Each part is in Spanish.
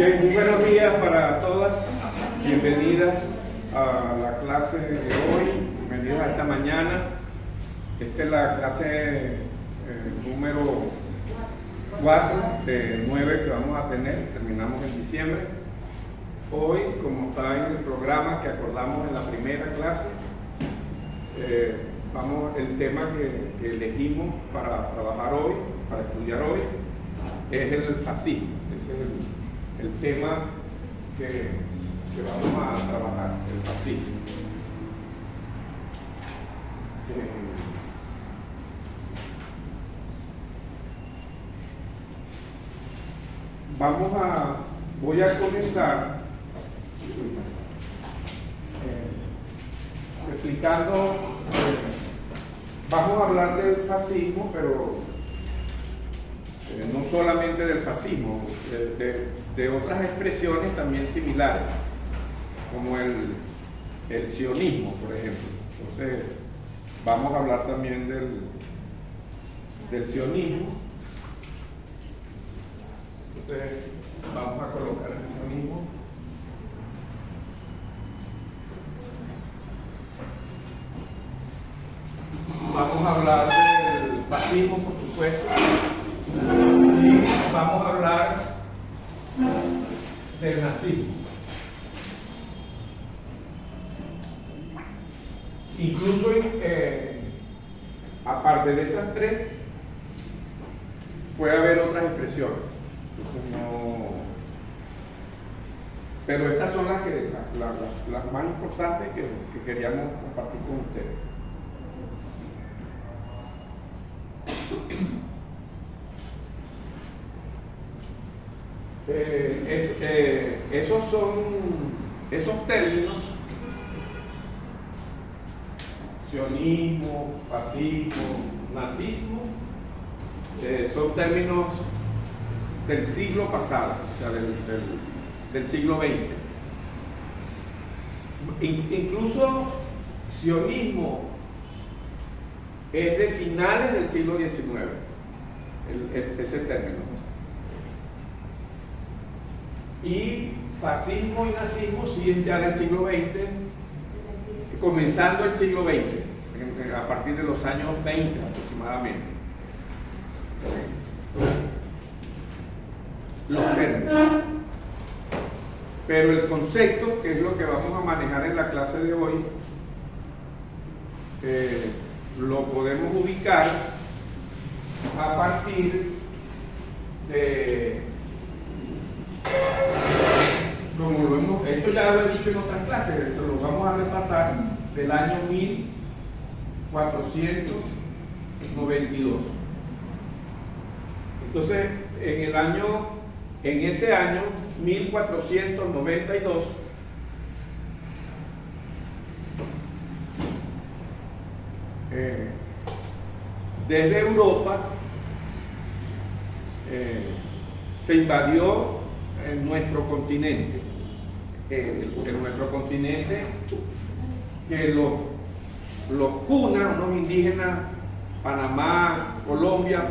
Bien, muy buenos días para todas. Bienvenidas a la clase de hoy. Bienvenidos a esta mañana. Esta es la clase número 4 de 9 que vamos a tener. Terminamos en diciembre. Hoy, como está en el programa que acordamos en la primera clase, el tema que elegimos para trabajar hoy, para estudiar hoy, es el fascismo. Ese es el tema que vamos a trabajar, el fascismo. Voy a comenzar explicando, vamos a hablar del fascismo, pero no solamente del fascismo, de otras expresiones también similares, como el sionismo, por ejemplo. Entonces, vamos a hablar también del sionismo. Entonces, vamos a colocar el sionismo. Vamos a hablar del fascismo, por supuesto, y vamos a hablar del nazismo. Incluso, aparte de esas tres, puede haber otras expresiones. Pero estas son las más importantes que queríamos compartir con ustedes. Esos términos, sionismo, fascismo, nazismo, son términos del siglo pasado, o sea, del siglo XX. Incluso sionismo es de finales del siglo XIX, ese término. Y fascismo y nazismo sí es ya del siglo XX, comenzando el siglo XX, a partir de los años 20 aproximadamente. Los términos. Pero el concepto, que es lo que vamos a manejar en la clase de hoy, lo podemos ubicar a partir de, esto ya lo he dicho en otras clases, pero lo vamos a repasar, del año 1492. Entonces, en ese año 1492, desde Europa se invadió nuestro continente, nuestro continente que los cunas, unos indígenas, Panamá, Colombia,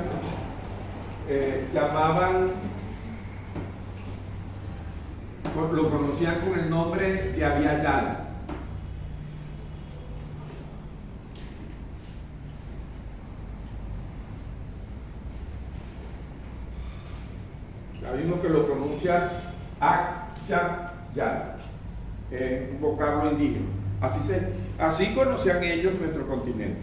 lo conocían con el nombre de Abya Yala. Hay uno que lo pronuncia Abya Yala, un vocablo indígena. Así conocían ellos nuestro continente.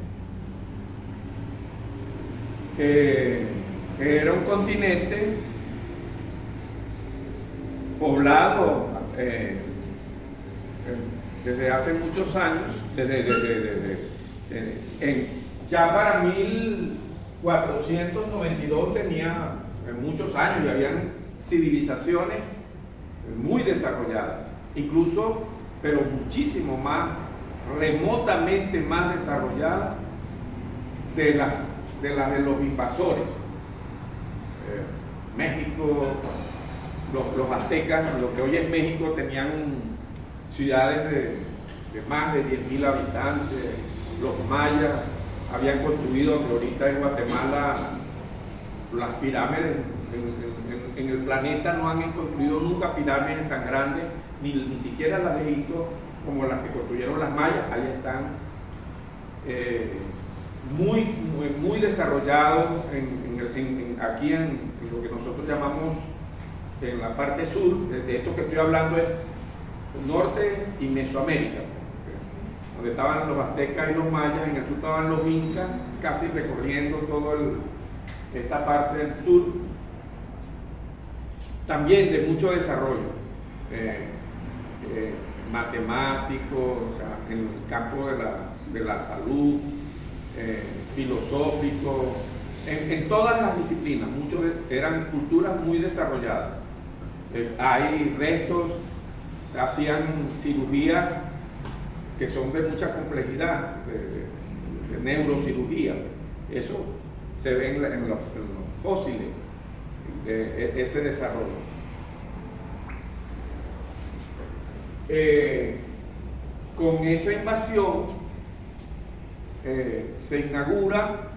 Era un continente poblado desde hace muchos años, ya para 1492 tenía muchos años y habían civilizaciones muy desarrolladas, incluso, pero muchísimo más, remotamente más desarrolladas de las de los invasores. México, los aztecas, lo que hoy es México, tenían ciudades de más de 10.000 habitantes. Los mayas habían construido, que ahorita en Guatemala, las pirámides en el planeta no han construido nunca pirámides tan grandes, ni siquiera las de Egipto como las que construyeron las mayas. Ahí están muy desarrollados aquí en lo que nosotros llamamos en la parte sur. De esto que estoy hablando es norte y Mesoamérica, donde estaban los aztecas y los mayas. En el sur estaban los incas, casi recorriendo toda esta parte del sur, también de mucho desarrollo matemático, o sea, en el campo de la salud, filosófico, en todas las disciplinas. Eran culturas muy desarrolladas. Hay restos, hacían cirugías que son de mucha complejidad, de neurocirugía. Eso se ve en los fósiles, ese desarrollo. Con esa invasión se inaugura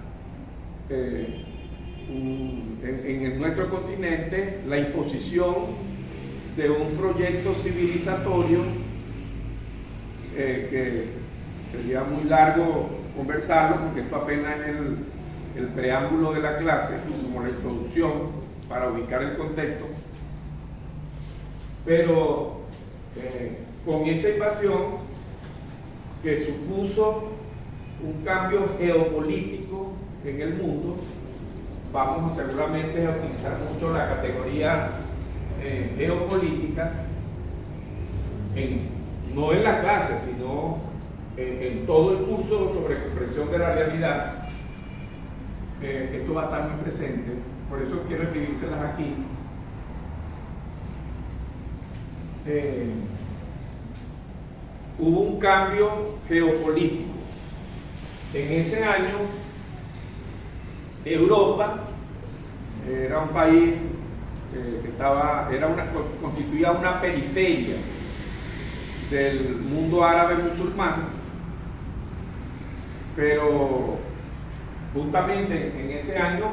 en nuestro continente la imposición de un proyecto civilizatorio que sería muy largo conversarlo, porque esto apenas es el preámbulo de la clase, como la introducción para ubicar el contexto. Pero con esa invasión, que supuso un cambio geopolítico en el mundo, vamos seguramente a utilizar mucho la categoría geopolítica, no en la clase, sino en todo el curso sobre comprensión de la realidad. Esto va a estar muy presente, por eso quiero escribírselas aquí. Hubo un cambio geopolítico. En ese año, Europa era un país constituía una periferia del mundo árabe musulmán, pero justamente en ese año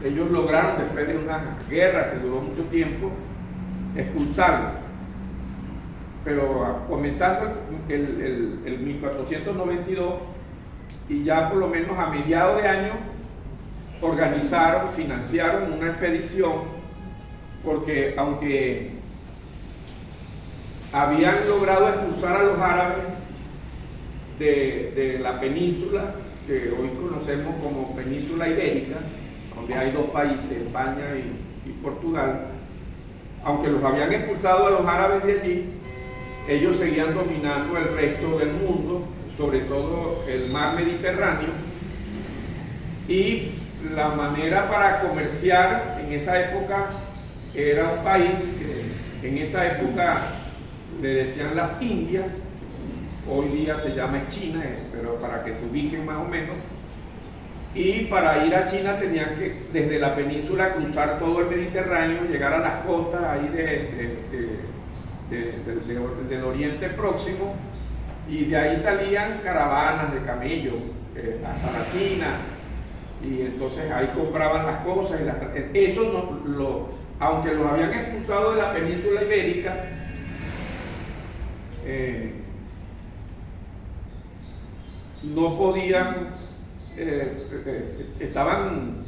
ellos lograron, después de una guerra que duró mucho tiempo, expulsarlo. Pero comenzando el 1492, y ya por lo menos a mediados de año financiaron una expedición, porque aunque habían logrado expulsar a los árabes de la península que hoy conocemos como península ibérica, donde hay dos países, España y Portugal, aunque los habían expulsado a los árabes de allí, ellos seguían dominando el resto del mundo, sobre todo el mar Mediterráneo, y la manera para comerciar en esa época era un país que en esa época le decían las Indias, hoy día se llama China, pero para que se ubiquen más o menos. Y para ir a China tenían que desde la península cruzar todo el Mediterráneo, llegar a las costas ahí del Oriente Próximo, y de ahí salían caravanas de camellos hasta la China, y entonces ahí compraban las cosas. Eso aunque los habían expulsado de la península ibérica, no podían, estaban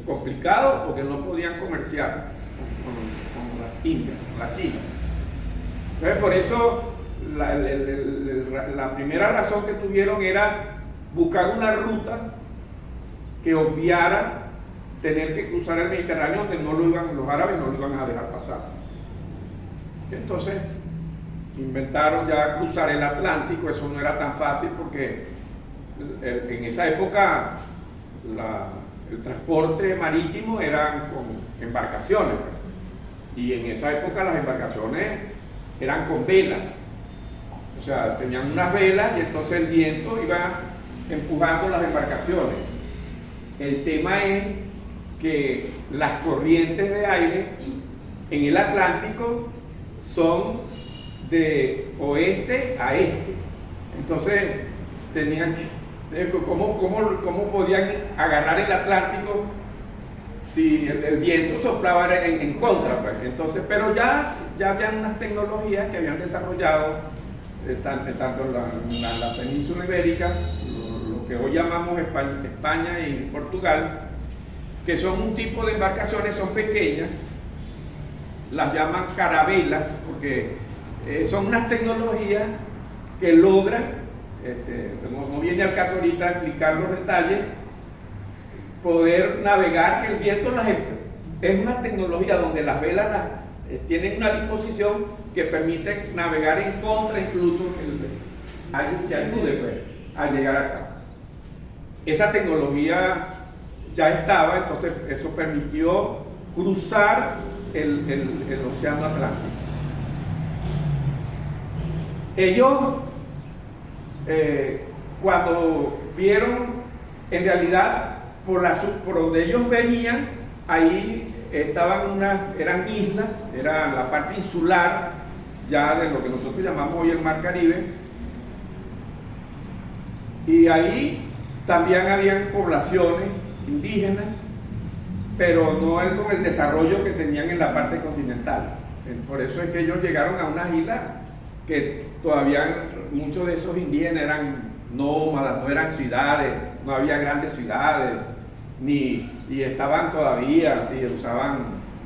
complicados porque no podían comerciar con las Indias, con la China. Entonces, por eso la primera razón que tuvieron era buscar una ruta que obviara tener que cruzar el Mediterráneo, donde los árabes no lo iban a dejar pasar. Entonces inventaron ya cruzar el Atlántico. Eso no era tan fácil porque en esa época el transporte marítimo era con embarcaciones, y en esa época las embarcaciones eran con velas, o sea, tenían unas velas y entonces el viento iba empujando las embarcaciones. El tema es que las corrientes de aire en el Atlántico son de oeste a este, entonces tenían que, ¿cómo podían agarrar el Atlántico si el viento soplaba en contra, pues. Entonces, pero ya habían unas tecnologías que habían desarrollado tanto en la península ibérica, lo que hoy llamamos España y Portugal, que son un tipo de embarcaciones, son pequeñas, las llaman carabelas, porque son unas tecnologías que logran, no viene al caso ahorita explicar los detalles, poder navegar, que el viento es una tecnología donde las velas tienen una disposición que permite navegar en contra, incluso que ayude pues, a llegar acá. Esa tecnología ya estaba, entonces eso permitió cruzar el océano Atlántico. Ellos, cuando vieron, en realidad, por donde ellos venían, ahí eran islas, era la parte insular, ya de lo que nosotros llamamos hoy el Mar Caribe, y ahí también habían poblaciones indígenas, pero no con el desarrollo que tenían en la parte continental. Por eso es que ellos llegaron a unas islas que todavía muchos de esos indígenas eran nómadas, no eran ciudades, no había grandes ciudades, y estaban todavía, así, usaban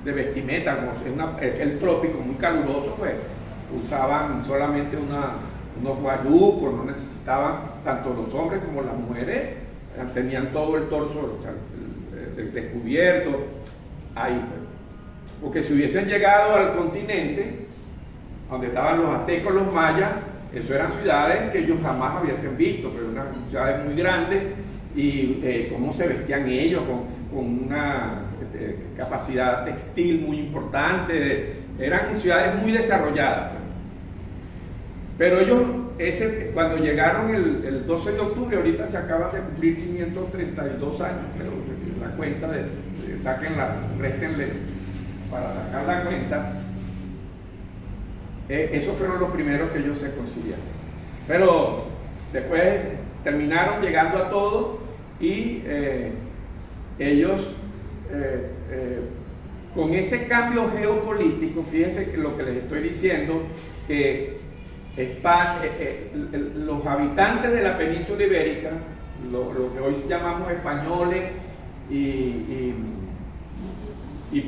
de vestimenta, como el trópico muy caluroso, pues usaban solamente unos guayucos, no necesitaban, tanto los hombres como las mujeres, tenían todo el torso, o sea, descubierto, ahí, pues. Porque si hubiesen llegado al continente, donde estaban los aztecos, los mayas, eso eran ciudades que ellos jamás hubiesen visto, pero eran ciudades muy grandes, y cómo se vestían ellos, con una capacidad textil muy importante, eran ciudades muy desarrolladas. Pero ellos, cuando llegaron el 12 de octubre, ahorita se acaban de cumplir 532 años, pero la cuenta, réstenle para sacar la cuenta, esos fueron los primeros que ellos se consiguieron. Pero después terminaron llegando a todo y ellos, con ese cambio geopolítico, fíjense que lo que les estoy diciendo, que los habitantes de la península ibérica, lo que hoy llamamos españoles y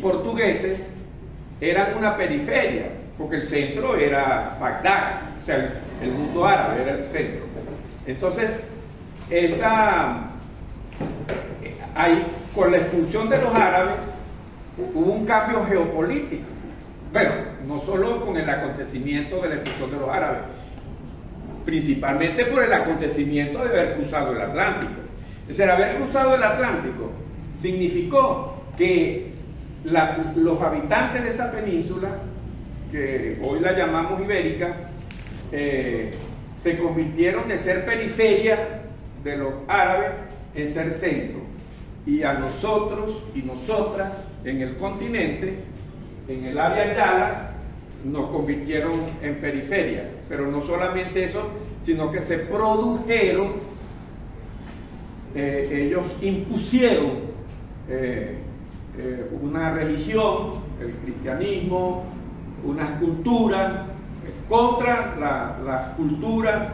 portugueses, eran una periferia, porque el centro era Bagdad, o sea, el mundo árabe era el centro. Entonces, ahí, con la expulsión de los árabes, hubo un cambio geopolítico. Bueno, no solo con el acontecimiento de la expulsión de los árabes, principalmente por el acontecimiento de haber cruzado el Atlántico. Es decir, haber cruzado el Atlántico significó que los habitantes de esa península, que hoy la llamamos ibérica, se convirtieron de ser periferia de los árabes en ser centro. Y a nosotros y nosotras en el continente, en el área Yala, nos convirtieron en periferia. Pero no solamente eso, sino que se produjeron, ellos impusieron una religión, el cristianismo, unas culturas, contra las culturas,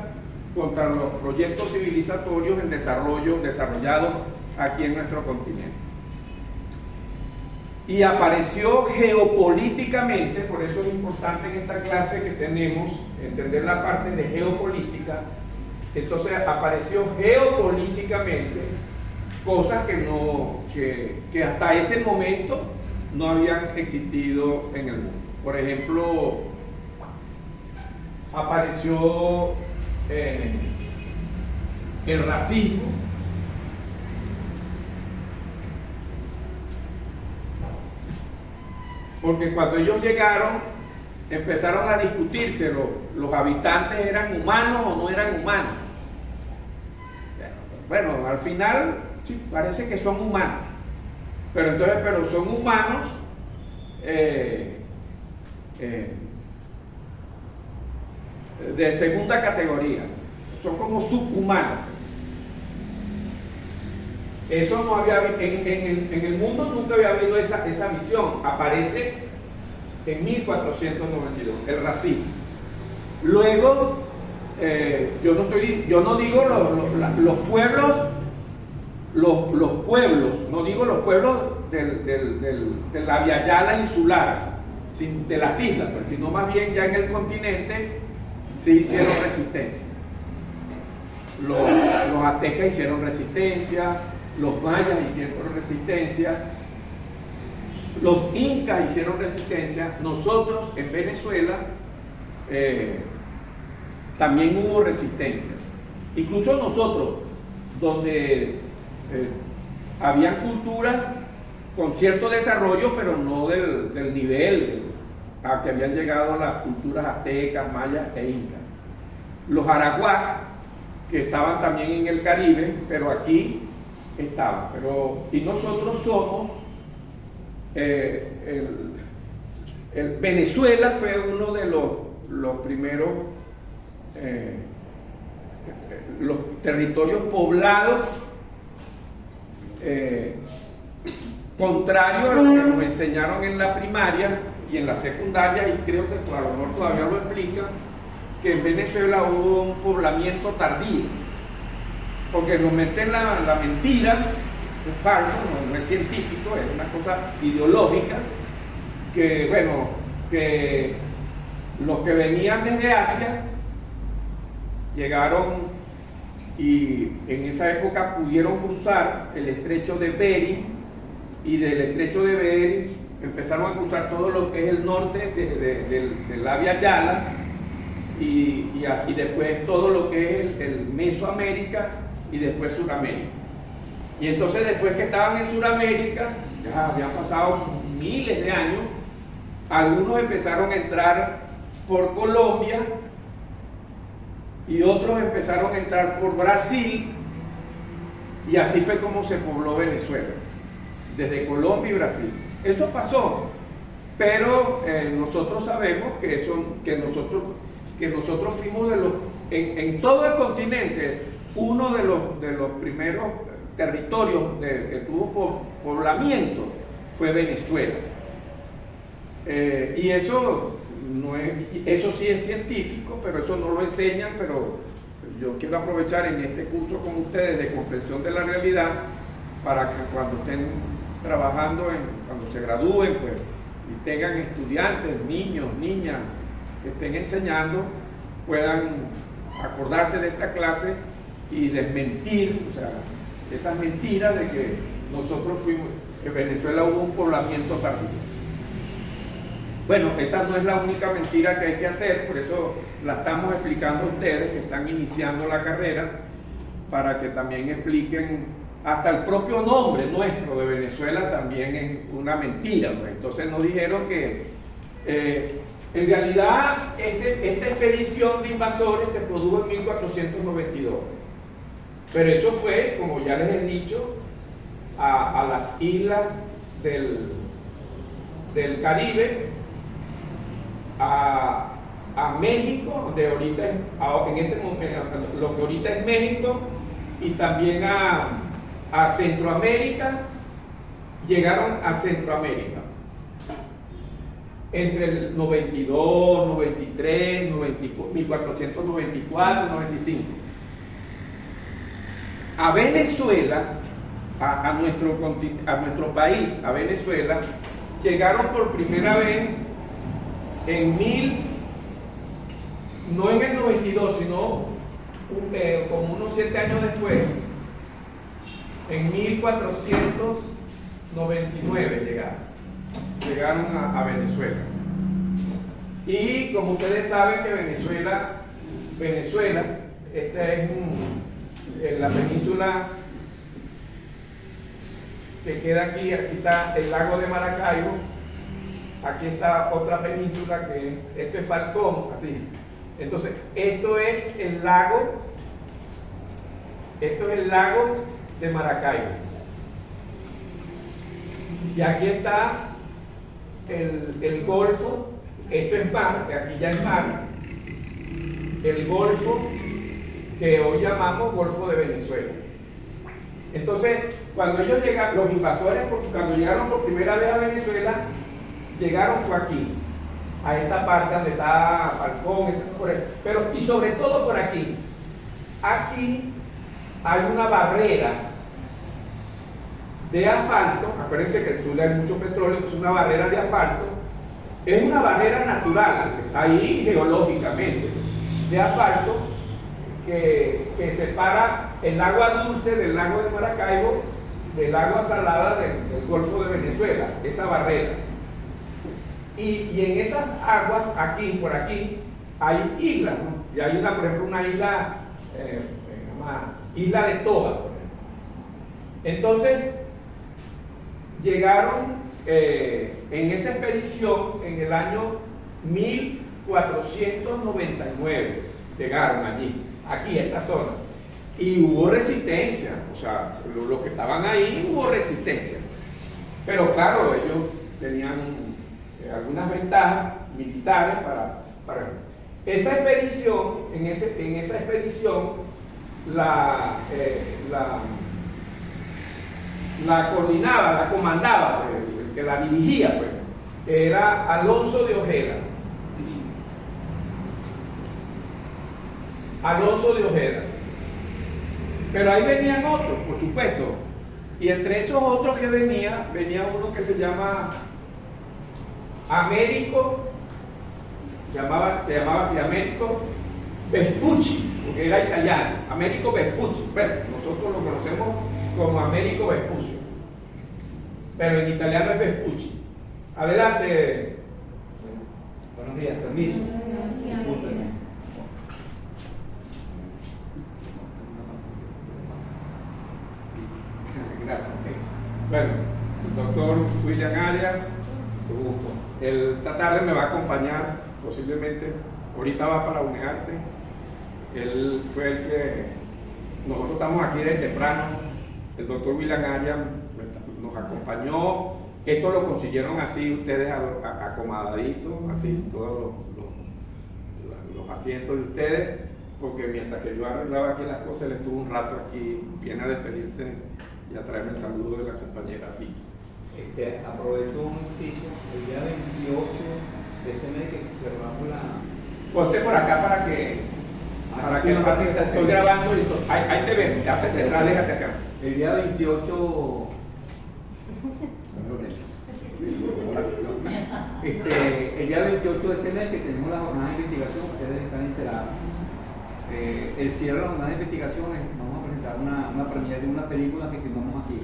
contra los proyectos civilizatorios en desarrollados aquí en nuestro continente. Y apareció geopolíticamente, por eso es importante en esta clase que tenemos entender la parte de geopolítica. Entonces apareció geopolíticamente cosas que hasta ese momento no habían existido en el mundo. Por ejemplo, apareció el racismo, porque cuando ellos llegaron empezaron a discutirse los habitantes eran humanos o no eran humanos. Bueno, al final sí, parece que son humanos, pero son humanos de segunda categoría, son como subhumanos. Eso no había, en el mundo nunca había habido esa visión. Aparece en 1492, el racismo. Luego, yo no digo los pueblos, no digo los pueblos de la Via Yala insular, de las islas, sino más bien ya en el continente se hicieron resistencia. Los aztecas hicieron resistencia, los mayas hicieron resistencia, los incas hicieron resistencia. Nosotros en Venezuela también hubo resistencia. Incluso nosotros, donde habían culturas con cierto desarrollo, pero no del nivel a que habían llegado las culturas aztecas, mayas e incas. Los arahuacos, que estaban también en el Caribe, pero aquí estaban. Y nosotros somos, Venezuela fue uno de los primeros los territorios poblados, contrario a lo que nos enseñaron en la primaria y en la secundaria, y creo que a lo mejor todavía lo explica, que en Venezuela hubo un poblamiento tardío, porque nos meten la mentira, es falso, no es científico, es una cosa ideológica, que bueno, que los que venían desde Asia llegaron y en esa época pudieron cruzar el estrecho de Bering, y del estrecho de Bering empezaron a cruzar todo lo que es el norte de la Via Yala, y después todo lo que es el Mesoamérica y después Suramérica. Y entonces después que estaban en Suramérica, ya habían pasado miles de años, algunos empezaron a entrar por Colombia y otros empezaron a entrar por Brasil, y así fue como se pobló Venezuela, desde Colombia y Brasil. Eso pasó, pero nosotros sabemos que nosotros fuimos en todo el continente, uno de los primeros territorios que tuvo poblamiento fue Venezuela. Y eso sí es científico, pero eso no lo enseñan. Pero yo quiero aprovechar en este curso con ustedes de comprensión de la realidad, para que cuando estén trabajando, cuando se gradúen, pues, y tengan estudiantes, niños, niñas que estén enseñando, puedan acordarse de esta clase y desmentir, o sea, esas mentiras de que nosotros fuimos, en Venezuela hubo un poblamiento tardío. Bueno, esa no es la única mentira que hay que hacer, por eso la estamos explicando a ustedes que están iniciando la carrera, para que también expliquen. Hasta el propio nombre nuestro de Venezuela también es una mentira, pues. Entonces nos dijeron que en realidad esta expedición de invasores se produjo en 1492, pero eso fue, como ya les he dicho, a las islas del Caribe, a México, donde ahorita en este momento, lo que ahorita es México, y también a Centroamérica. Llegaron a Centroamérica entre el 92, 93, 1494, 95. A Venezuela, a nuestro país, a Venezuela, llegaron por primera vez no en el 92, sino como unos 7 años después, en 1499 llegaron a Venezuela. Y como ustedes saben que Venezuela, esta es en la península que queda aquí está el lago de Maracaibo, aquí está otra península que esto es Falcón, así. Entonces, esto es el lago de Maracaibo. Y aquí está el golfo, esto es mar, que aquí ya es mar, el golfo que hoy llamamos Golfo de Venezuela. Entonces, cuando ellos llegaron, los invasores, cuando llegaron por primera vez a Venezuela, llegaron fue aquí, a esta parte donde está Falcón, pero y sobre todo por aquí. Aquí hay una barrera de asfalto, acuérdense que en el sur hay mucho petróleo, es una barrera de asfalto, es una barrera natural, ahí geológicamente, de asfalto que separa el agua dulce del lago de Maracaibo del agua salada del Golfo de Venezuela, esa barrera. Y en esas aguas, aquí, por aquí, hay islas, ¿no? Y hay una, por ejemplo, una isla, isla de Toba, por ejemplo. Entonces, llegaron en esa expedición en el año 1499, llegaron allí, aquí, a esta zona, y hubo resistencia, o sea, los que estaban ahí hubo resistencia, pero claro, ellos tenían algunas ventajas militares para esa expedición. En esa expedición la coordinaba, la comandaba, el que la dirigía, pues, era Alonso de Ojeda. Alonso de Ojeda. Pero ahí venían otros, por supuesto. Y entre esos otros que venía uno que se llama Américo, se llamaba así, Américo Vespucci, porque era italiano, Américo Vespucci. Bueno, nosotros lo conocemos como Américo Vespucci, pero en italiano es Vespucci. Adelante. Buenos días, permiso. Discúlpenme. Gracias. Bueno, el doctor William Arias, con gusto. Esta tarde me va a acompañar, posiblemente, ahorita va para UNEARTE. Él fue el que, nosotros estamos aquí desde temprano, el doctor William Arias nos acompañó. Esto lo consiguieron así, ustedes acomodaditos, así, todos los asientos de ustedes, porque mientras que yo arreglaba aquí las cosas, él estuvo un rato aquí, viene a despedirse y a traerme el saludo de la compañera Vicky. Aprovecho un inciso, el día 28 de este mes que cerramos la... Ponte por acá para que estoy grabando y entonces, ahí te ven, te haces detrás, déjate acá. El día 28... el día 28 de este mes que tenemos la jornada de investigación, ustedes están enterados. El cierre de la jornada de investigaciones, vamos a presentar una premiere de una película que filmamos aquí.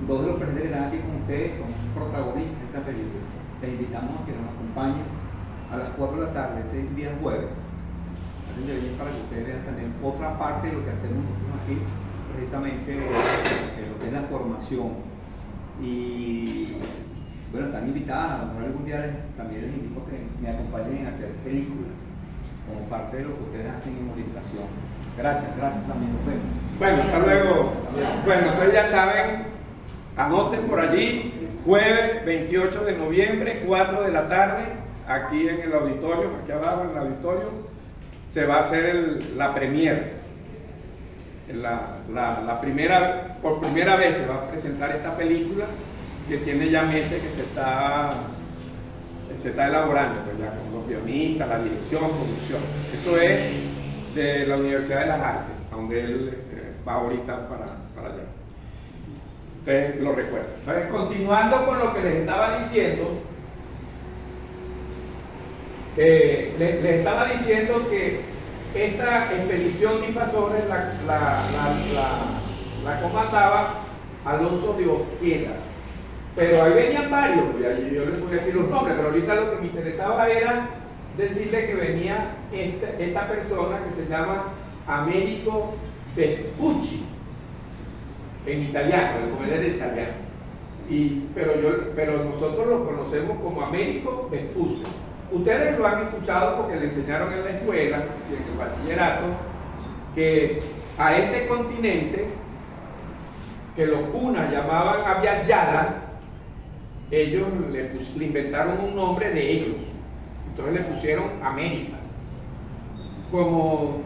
Dos de los presentes que están aquí con ustedes son protagonistas de esa película. Les invitamos a que nos acompañen a las 4 de la tarde, este día jueves. Para que ustedes vean también otra parte de lo que hacemos nosotros aquí, precisamente lo que es la formación. Y bueno, están invitadas, a lo mejor algún día también les invito a que me acompañen a hacer películas como parte de lo que ustedes hacen en orientación. Gracias también. Bueno, hasta luego. Bueno, entonces ya saben, anoten por allí, jueves 28 de noviembre, 4 de la tarde, aquí en el auditorio, aquí abajo en el auditorio, se va a hacer la premiere. Por primera vez se va a presentar esta película que tiene ya meses que se está elaborando, pues ya con los guionistas, la dirección, producción. Esto es de la Universidad de las Artes, donde él va ahorita para allá. Ustedes lo recuerdan. Entonces, continuando con lo que les estaba diciendo, les estaba diciendo que esta expedición de invasores la comandaba Alonso de Ojeda. Pero ahí venían varios, yo les voy a decir los nombres, pero ahorita lo que me interesaba era decirle que venía esta persona que se llama Américo Vespucci, en italiano, el comer era italiano. Pero nosotros lo conocemos como Américo Vespucci. Ustedes lo han escuchado porque le enseñaron en la escuela y en el bachillerato que a este continente, que los cunas llamaban Abya-Yala, ellos le inventaron un nombre de ellos, entonces le pusieron América. Como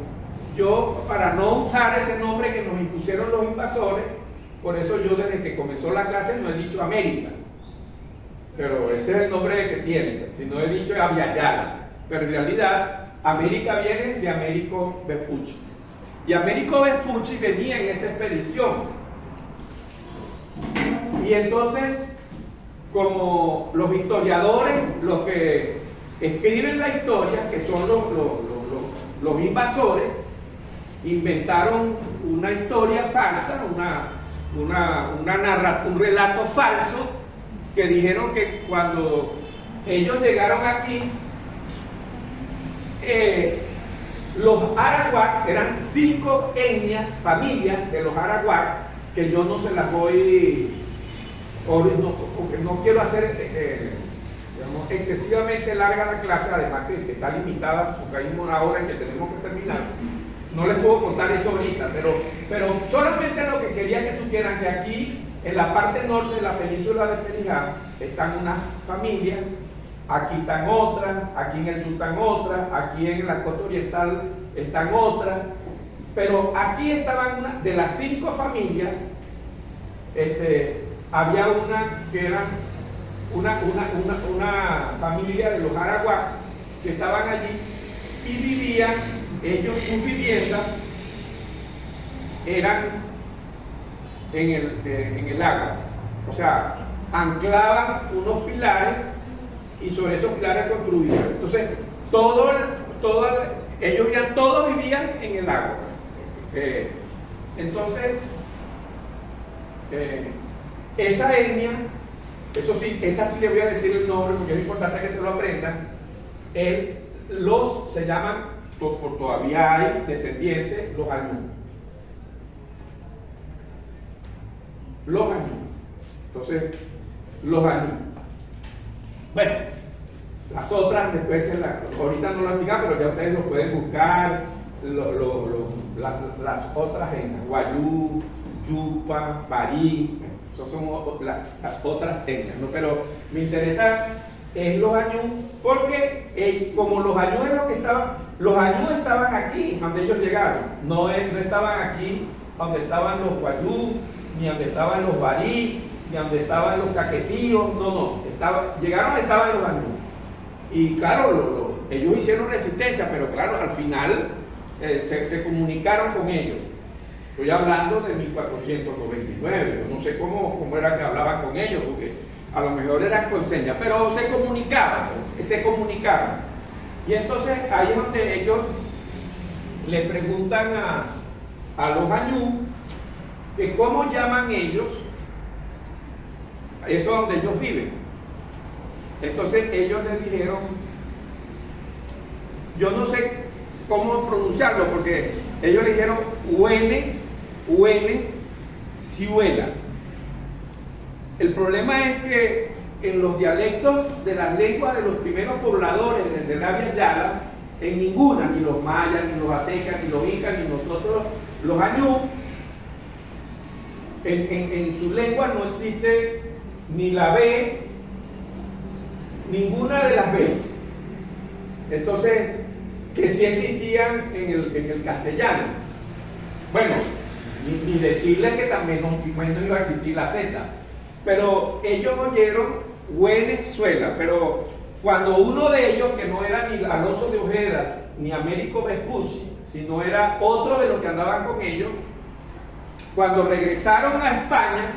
yo, para no usar ese nombre que nos impusieron los invasores, por eso yo desde que comenzó la clase no he dicho América, pero ese es el nombre que tiene, si no he dicho Abya-Yala, pero en realidad América viene de Américo Vespucci, y Américo Vespucci venía en esa expedición, y entonces, como los historiadores, los que escriben la historia, que son los invasores, inventaron una historia falsa, un relato falso, que dijeron que cuando ellos llegaron aquí, los arawak, eran 5 etnias, familias de los arawak, que yo no se las voy, porque no quiero hacer digamos, excesivamente larga la clase, además que está limitada, porque hay una hora en que tenemos que terminar. No les puedo contar eso ahorita, pero solamente lo que quería que supieran, que aquí en la parte norte de la península de Perijá están unas familias, aquí están otras, aquí en el sur están otras, aquí en la costa oriental están otras, pero aquí estaban de las 5 familias, había una que era una familia de los arawak que estaban allí y vivían, ellos, sus viviendas eran en el agua, o sea, anclaban unos pilares y sobre esos pilares construían. Entonces, todos vivían en el agua. Entonces, esa etnia, eso sí, esta sí le voy a decir el nombre porque es importante que se lo aprendan. Se llaman, por todavía hay descendientes, los Añú. Los Añú. Entonces, los Añú. Bueno, las otras después, ahorita no las digo, pero ya ustedes lo pueden buscar, las otras etnias, Guayú, Yupa, Barí, esas son las otras etnias, ¿no? Pero me interesa es los Añú, porque como los Añú eran los que estaban, los Añú estaban aquí donde ellos llegaron, no estaban aquí donde estaban los Guayú, ni donde estaban los Barí, ni donde estaban los Caquetíos, llegaron donde estaban los Añú. Y claro, ellos hicieron resistencia, pero claro, al final se comunicaron con ellos. Estoy hablando de 1499, yo no sé cómo era que hablaban con ellos, porque a lo mejor eran con señas, pero se comunicaban. Y entonces ahí es donde ellos le preguntan a los Añú que cómo llaman ellos eso donde ellos viven. Entonces ellos les dijeron, yo no sé cómo pronunciarlo, porque ellos le dijeron Huene, Ciuela. El problema es que en los dialectos de las lenguas de los primeros pobladores desde el Abya-Yala, en ninguna, ni los mayas, ni los aztecas, ni los incas, ni nosotros, los Añú, en su lengua no existe ni la B, ninguna de las B. Entonces, que sí existían en el castellano. Bueno, ni decirles que también no iba a existir la Z. Pero ellos oyeron Venezuela, pero cuando uno de ellos, que no era ni Alonso de Ojeda ni Américo Vespucci, sino era otro de los que andaban con ellos, cuando regresaron a España,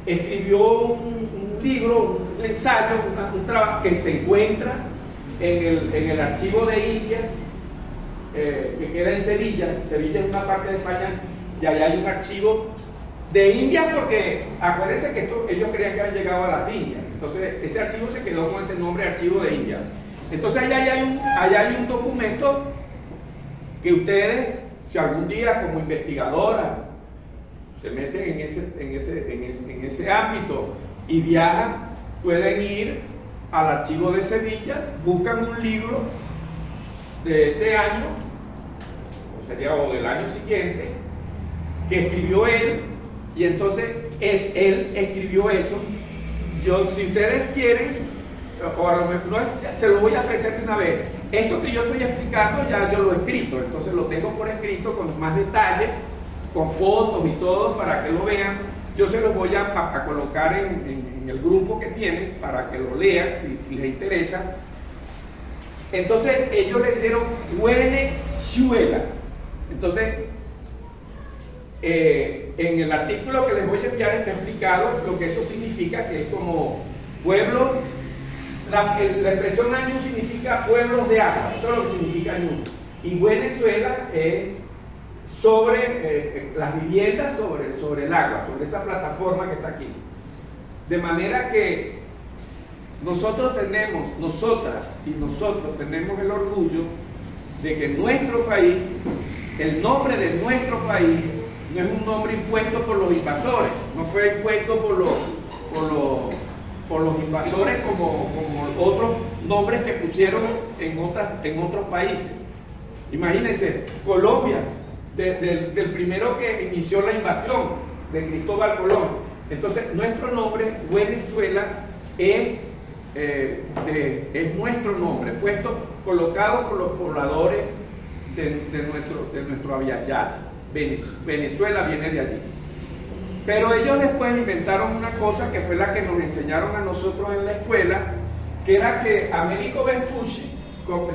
escribió un libro, un ensayo, un trabajo que se encuentra en el archivo de Indias, que queda en Sevilla. Sevilla es una parte de España y allá hay un archivo de Indias, porque acuérdense que ellos creían que habían llegado a las Indias, entonces ese archivo se quedó con ese nombre, Archivo de Indias. Entonces allá hay un documento que ustedes, si algún día como investigadora se meten en ese ámbito y viajan, pueden ir al archivo de Sevilla, buscan un libro de este año, o del año siguiente, que escribió él, y entonces él escribió eso. Yo, si ustedes quieren, o a lo mejor se lo voy a ofrecer de una vez, esto que yo estoy explicando ya yo lo he escrito, entonces lo tengo por escrito con más detalles, con fotos y todo para que lo vean. Yo se los voy a colocar en el grupo que tienen para que lo lean si les interesa. Entonces ellos le dieron Venezuela. Entonces en el artículo que les voy a enviar está explicado lo que eso significa, que es como pueblo. La expresión añú significa pueblos de agua, eso es lo que significa añú. Y Venezuela es sobre las viviendas, sobre el agua, sobre esa plataforma que está aquí. De manera que nosotras y nosotros tenemos el orgullo de que nuestro país, el nombre de nuestro país, no es un nombre impuesto por los invasores, no fue impuesto por los invasores como otros nombres que pusieron en otros países. Imagínense, Colombia, del primero que inició la invasión, de Cristóbal Colón. Entonces, nuestro nombre, Venezuela, es nuestro nombre, colocado por los pobladores de nuestro Aviala. Venezuela viene de allí. Pero ellos después inventaron una cosa que fue la que nos enseñaron a nosotros en la escuela, que era que Américo Vespucio, como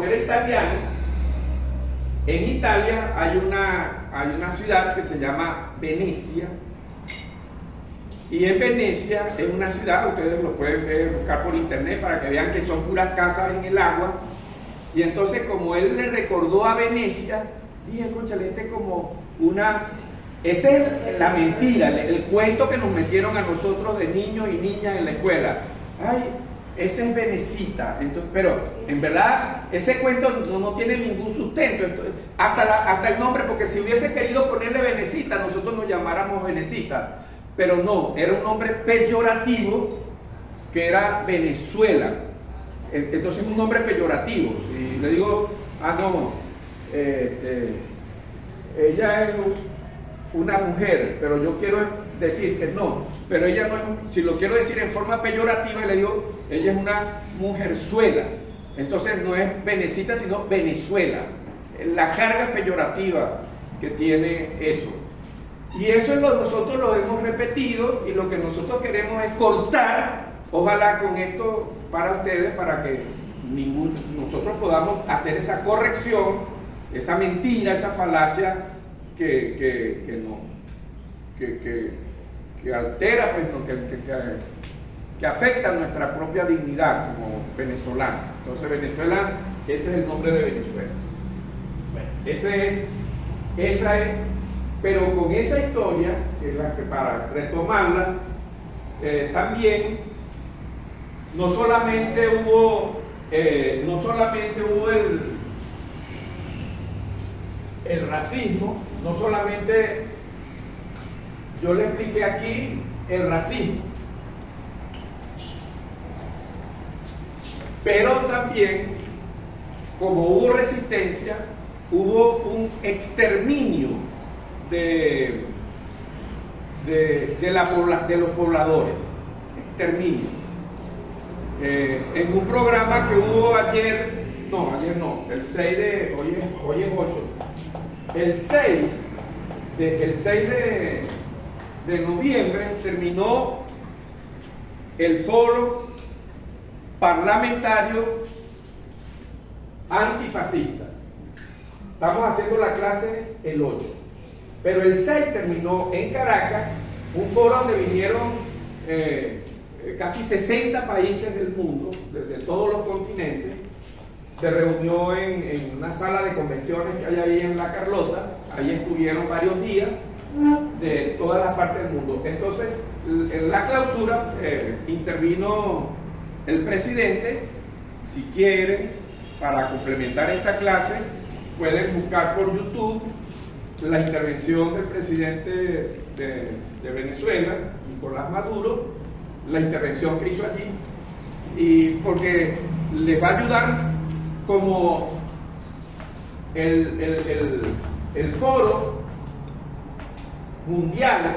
era italiano, en Italia hay una ciudad que se llama Venecia, y en Venecia es una ciudad, ustedes lo pueden buscar por internet para que vean que son puras casas en el agua, y entonces como él le recordó a Venecia, dije, escúchale, este es como esta es la mentira, el cuento que nos metieron a nosotros de niños y niñas en la escuela. Ay, ese es Venecita. Entonces, pero en verdad ese cuento no tiene ningún sustento, hasta el nombre, porque si hubiese querido ponerle Venecita, nosotros nos llamáramos Venecita, pero no, era un nombre peyorativo que era Venezuela. Entonces es un nombre peyorativo. Y le digo, ella es una mujer, pero yo quiero decir que no, pero ella no es, si lo quiero decir en forma peyorativa, le digo, ella es una mujerzuela. Entonces no es Venecita, sino Venezuela. La carga peyorativa que tiene eso. Y eso es nosotros lo hemos repetido, y lo que nosotros queremos es cortar, ojalá con esto para ustedes, para que nosotros podamos hacer esa corrección, esa mentira, esa falacia que altera, pues, que afecta nuestra propia dignidad como venezolanos. Entonces Venezuela, ese es el nombre de Venezuela. Bueno, esa es, pero con esa historia, que es la que, para retomarla, también no solamente hubo el racismo, no solamente yo le expliqué aquí el racismo, pero también, como hubo resistencia, hubo un exterminio de los pobladores, exterminio. En un programa que hubo ayer no, el 6 de, hoy es 8, el 6 de noviembre terminó el foro parlamentario antifascista. Estamos haciendo la clase el 8, pero el 6 terminó en Caracas, un foro donde vinieron casi 60 países del mundo, de todos los continentes. Se reunió en una sala de convenciones que hay ahí en La Carlota. Ahí estuvieron varios días de todas las partes del mundo. Entonces, en la clausura intervino el presidente. Si quieren, para complementar esta clase, pueden buscar por YouTube la intervención del presidente de Venezuela, Nicolás Maduro, la intervención que hizo allí, y porque les va a ayudar como el foro mundial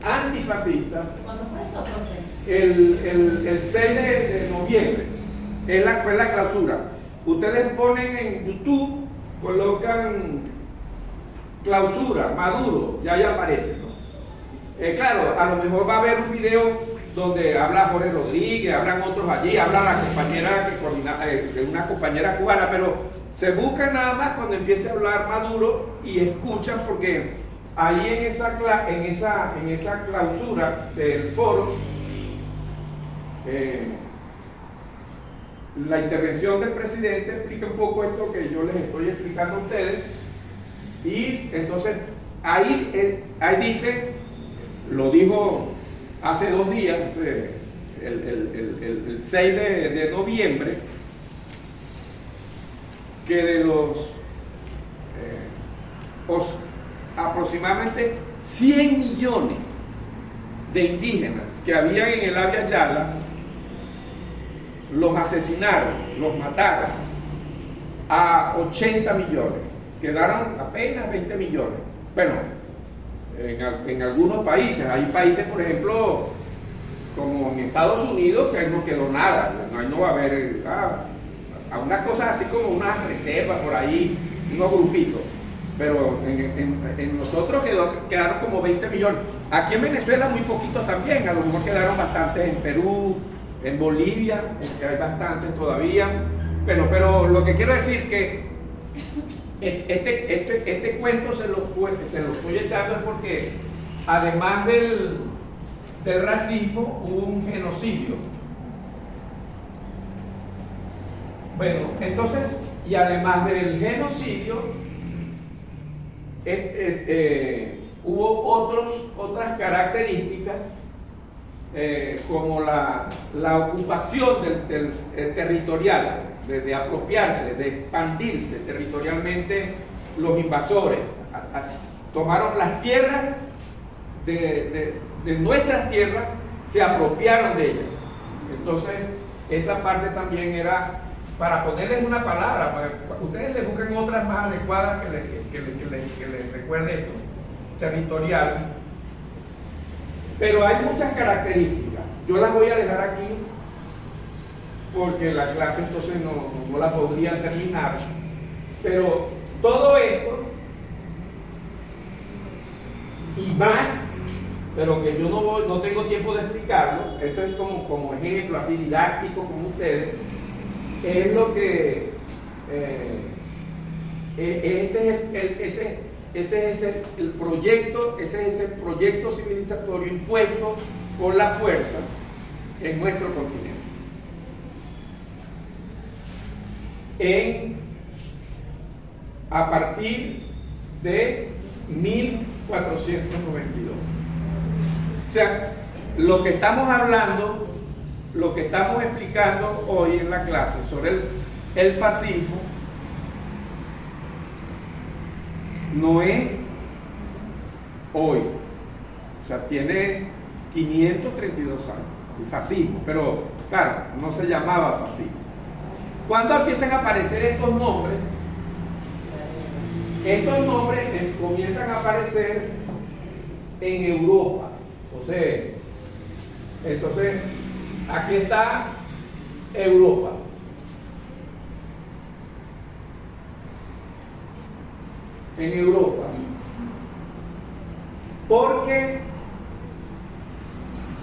antifascista. ¿Cuándo fue eso, profe? El 6 de noviembre. fue la clausura. Ustedes ponen en YouTube, colocan clausura, Maduro, y ahí aparece, ¿no? Claro, a lo mejor va a haber un video donde habla Jorge Rodríguez, hablan otros allí, habla la compañera una compañera cubana, pero se busca nada más cuando empiece a hablar Maduro y escuchan, porque ahí en esa clausura del foro, la intervención del presidente explica un poco esto que yo les estoy explicando a ustedes, y entonces ahí dice, lo dijo hace 2 días, el 6 de noviembre, que de los aproximadamente 100 millones de indígenas que había en el Abya Yala, los asesinaron, los mataron a 80 millones, quedaron apenas 20 millones. Bueno, en algunos países, hay países, por ejemplo, como en Estados Unidos, que ahí no quedó nada, ahí no va a haber unas cosas así como unas reservas por ahí, unos grupitos, pero en nosotros quedaron como 20 millones. Aquí en Venezuela muy poquitos también, a lo mejor quedaron bastantes en Perú, en Bolivia, que hay bastantes todavía. Bueno, pero lo que quiero decir que este cuento se lo estoy echando es porque además del racismo hubo un genocidio. Bueno, entonces, y además del genocidio hubo otras características, como la ocupación del territorial, de apropiarse, de expandirse territorialmente. Los invasores tomaron las tierras de nuestras tierras, se apropiaron de ellas. Entonces esa parte también era, para ponerles una palabra, para ustedes les busquen otras más adecuadas que les recuerde esto, territorial. Pero hay muchas características, yo las voy a dejar aquí porque la clase entonces no la podría terminar, pero todo esto y más, pero que yo no tengo tiempo de explicarlo, esto es como ejemplo así didáctico con ustedes, es lo que ese es el proyecto civilizatorio impuesto por la fuerza en nuestro continente. A partir de 1492. O sea, lo que estamos hablando, lo que estamos explicando hoy en la clase sobre el fascismo, no es hoy, o sea, tiene 532 años, el fascismo, pero claro, no se llamaba fascismo. ¿Cuándo empiezan a aparecer estos nombres? Estos nombres comienzan a aparecer en Europa. Entonces, aquí está Europa. En Europa. Porque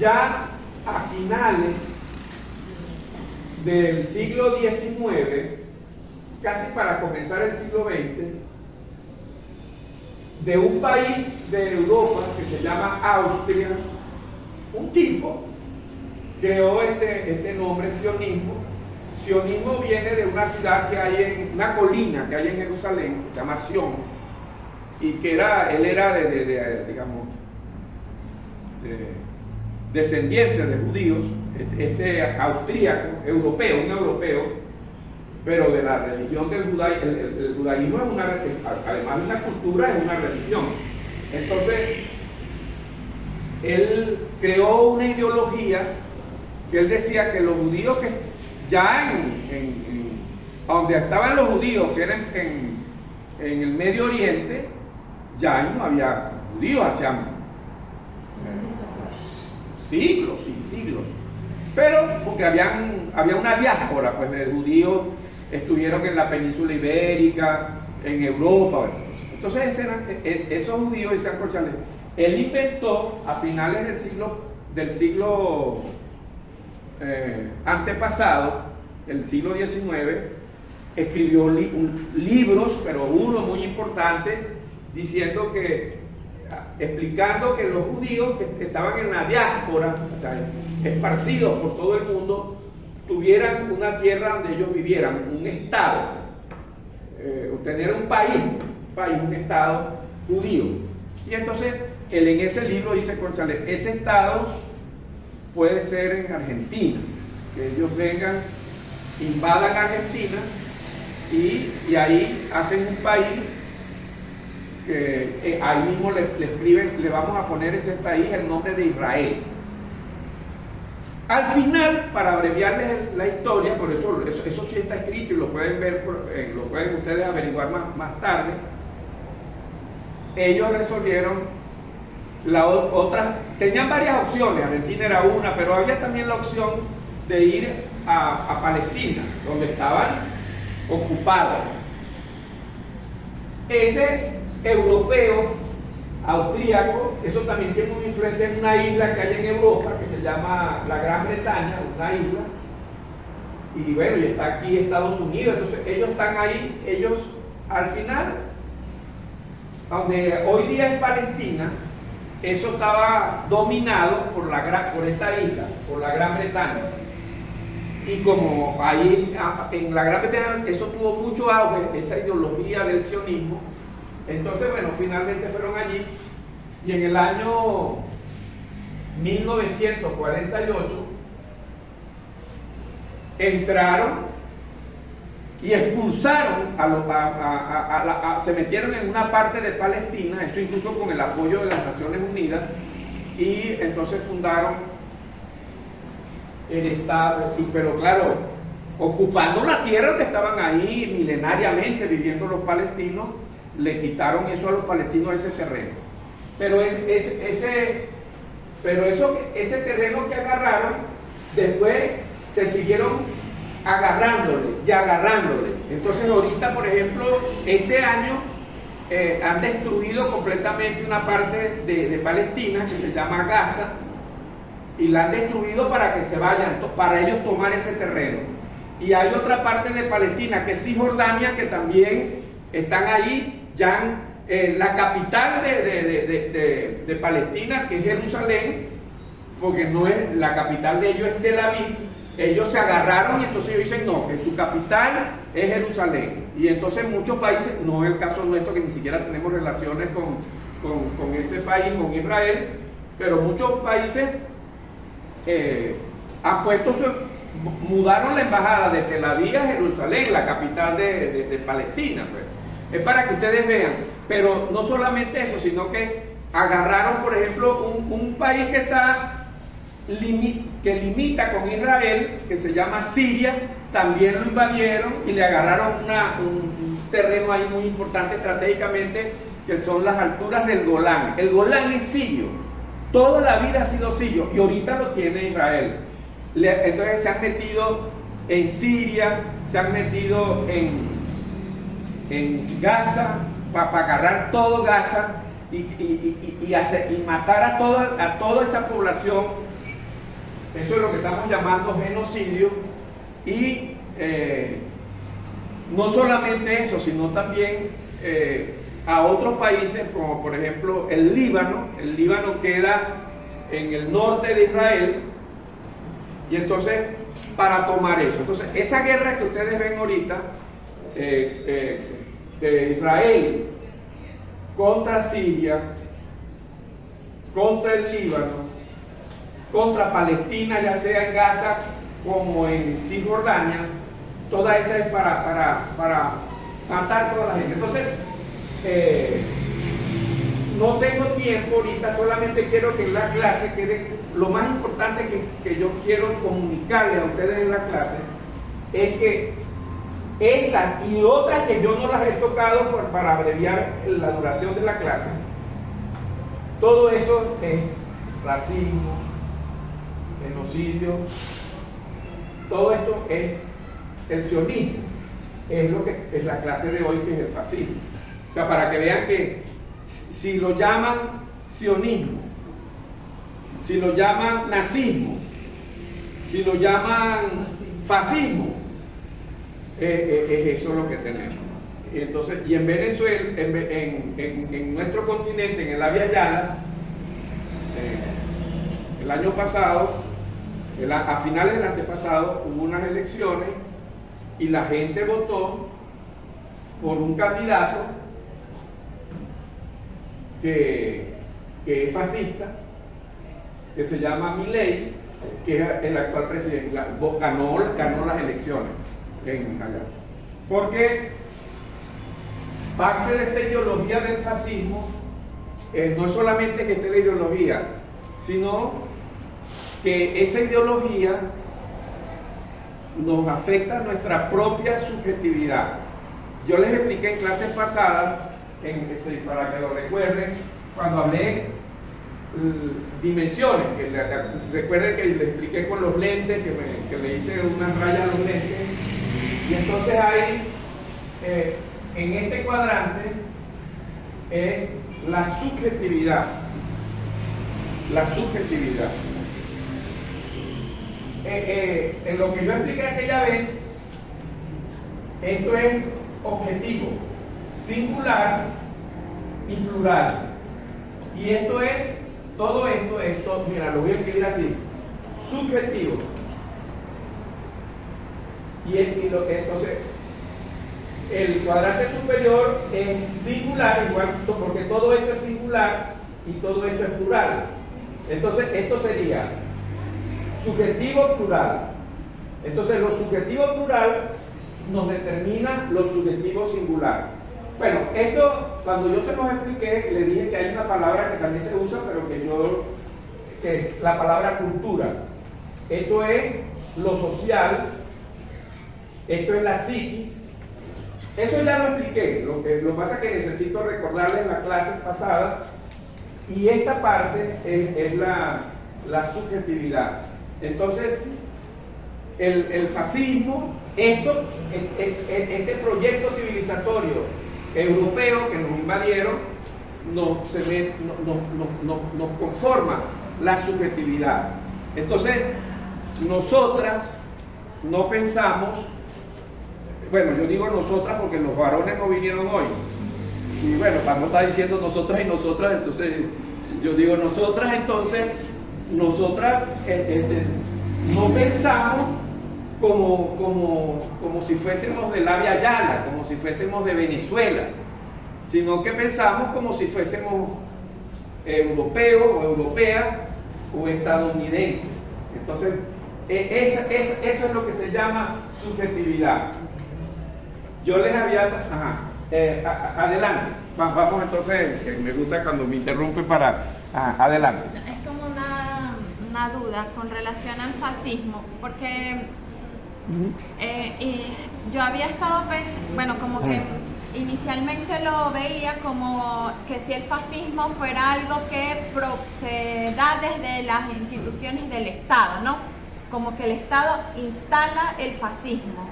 ya a finales del siglo XIX, casi para comenzar el siglo XX, de un país de Europa que se llama Austria, un tipo creó este nombre, sionismo. Sionismo viene de una ciudad que hay una colina que hay en Jerusalén, que se llama Sion, y que él era digamos, descendiente de judíos, austríaco, un europeo, pero de la religión del judaísmo. El judaísmo además de una cultura, es una religión. Entonces, él creó una ideología que él decía que los judíos que ya donde estaban los judíos, que eran en el Medio Oriente, ya ahí no había judíos, hacían siglos y siglos. pero porque había una diáspora pues, de judíos, estuvieron en la península ibérica, en Europa. Bueno. Entonces esos judíos, dice Corchales, él inventó a finales del siglo antepasado, el siglo XIX, escribió libros, pero uno muy importante, diciendo explicando que los judíos que estaban en la diáspora, o sea, esparcidos por todo el mundo, tuvieran una tierra donde ellos vivieran, un estado, tener un país, un estado judío. Y entonces él en ese libro dice, Corchales, ese estado puede ser en Argentina, que ellos vengan, invadan Argentina y ahí hacen un país que ahí mismo le escriben, le vamos a poner ese país el nombre de Israel. Al final, para abreviarles la historia, por eso sí está escrito y lo pueden ver, lo pueden ustedes averiguar más tarde, ellos resolvieron tenían varias opciones, Argentina era una, pero había también la opción de ir a Palestina, donde estaban ocupados. Ese europeo, austríaco, eso también tiene una influencia en una isla que hay en Europa, que se llama la Gran Bretaña, una isla, y bueno, y está aquí Estados Unidos, entonces ellos están ahí, ellos al final, donde hoy día es Palestina, eso estaba dominado por esta isla, por la Gran Bretaña. Y como ahí en la Gran Bretaña eso tuvo mucho auge, esa ideología del sionismo, entonces bueno, finalmente fueron allí y en el año 1948 entraron y expulsaron se metieron en una parte de Palestina, eso incluso con el apoyo de las Naciones Unidas, y entonces fundaron el Estado, pero claro, ocupando la tierra donde estaban ahí milenariamente viviendo los palestinos, le quitaron eso a los palestinos, ese terreno. Pero ese terreno que agarraron, después se siguieron agarrándole. Entonces ahorita, por ejemplo, este año han destruido completamente una parte de Palestina que se llama Gaza, y la han destruido para que se vayan, para ellos tomar ese terreno. Y hay otra parte de Palestina que es Cisjordania, que también están ahí, ya la capital de Palestina, que es Jerusalén, porque no es la capital de ellos, es Tel Aviv. Ellos se agarraron y entonces ellos dicen no, que su capital es Jerusalén. Y entonces muchos países, no es el caso nuestro que ni siquiera tenemos relaciones con ese país, con Israel, pero muchos países mudaron la embajada de Tel Aviv a Jerusalén, la capital de Palestina. Pues. Es para que ustedes vean, pero no solamente eso, sino que agarraron, por ejemplo, un país que limita con Israel, que se llama Siria, también lo invadieron y le agarraron un terreno ahí muy importante estratégicamente, que son las alturas del Golán. El Golán es sirio, toda la vida ha sido sirio y ahorita lo tiene Israel. Entonces se han metido en Siria, se han metido en Gaza, para agarrar todo Gaza y matar a toda esa población. Eso es lo que estamos llamando genocidio. Y no solamente eso, sino también a otros países, como por ejemplo el Líbano. El Líbano queda en el norte de Israel, y entonces para tomar eso. Entonces esa guerra que ustedes ven ahorita de Israel contra Siria, contra el Líbano, contra Palestina, ya sea en Gaza como en Cisjordania, toda esa es para matar a toda la gente. Entonces, no tengo tiempo ahorita, solamente quiero que en la clase quede lo más importante que yo quiero comunicarles a ustedes en la clase, es que estas y otras que yo no las he tocado para abreviar la duración de la clase, todo eso es racismo, genocidio, todo esto es el sionismo, es lo que es la clase de hoy, que es el fascismo. O sea, para que vean que si lo llaman sionismo, si lo llaman nazismo, si lo llaman fascismo, es eso lo que tenemos. Entonces, y en Venezuela, en nuestro continente, en el Abya Yala, el año pasado, a finales del antepasado, hubo unas elecciones y la gente votó por un candidato que es fascista, que se llama Milei, que es el actual presidente. Ganó las elecciones allá. Porque parte de esta ideología del fascismo no es solamente que esté la ideología, sino que esa ideología nos afecta nuestra propia subjetividad. Yo les expliqué en clases pasadas, para que lo recuerden, cuando hablé dimensiones, recuerden que les expliqué con los lentes, que le hice unas rayas a los lentes, y entonces hay en este cuadrante es la subjetividad. La subjetividad. En lo que yo expliqué aquella vez, esto es objetivo, singular y plural. Y esto es, todo esto, mira, lo voy a escribir así: subjetivo. Entonces, el cuadrante superior es singular, igual, porque todo esto es singular y todo esto es plural. Entonces, esto sería subjetivo plural. Entonces, lo subjetivo plural nos determina lo subjetivo singular. Bueno, esto, cuando yo se los expliqué, le dije que hay una palabra que también se usa, pero que es la palabra cultura. Esto es lo social, esto es la psiquis. Eso ya lo expliqué, lo que pasa es que necesito recordarles la clase pasada, y esta parte es la subjetividad. Entonces, el fascismo, este proyecto civilizatorio europeo que nos invadieron, nos conforma la subjetividad. Entonces, nosotras no pensamos, bueno, yo digo nosotras porque los varones no vinieron hoy, y bueno, para no estar diciendo nosotras y nosotras, entonces yo digo nosotras, entonces nosotras no pensamos como si fuésemos del Abya Yala, como si fuésemos de Venezuela, sino que pensamos como si fuésemos europeos o europeas o estadounidenses. Entonces, eso es lo que se llama subjetividad. Yo les había... adelante. Vamos entonces, que me gusta cuando me interrumpe para... adelante. Es como una duda con relación al fascismo, porque y yo había estado pensando, bueno, como que inicialmente lo veía como que si el fascismo fuera algo que se da desde las instituciones del Estado, ¿no? Como que el Estado instala el fascismo.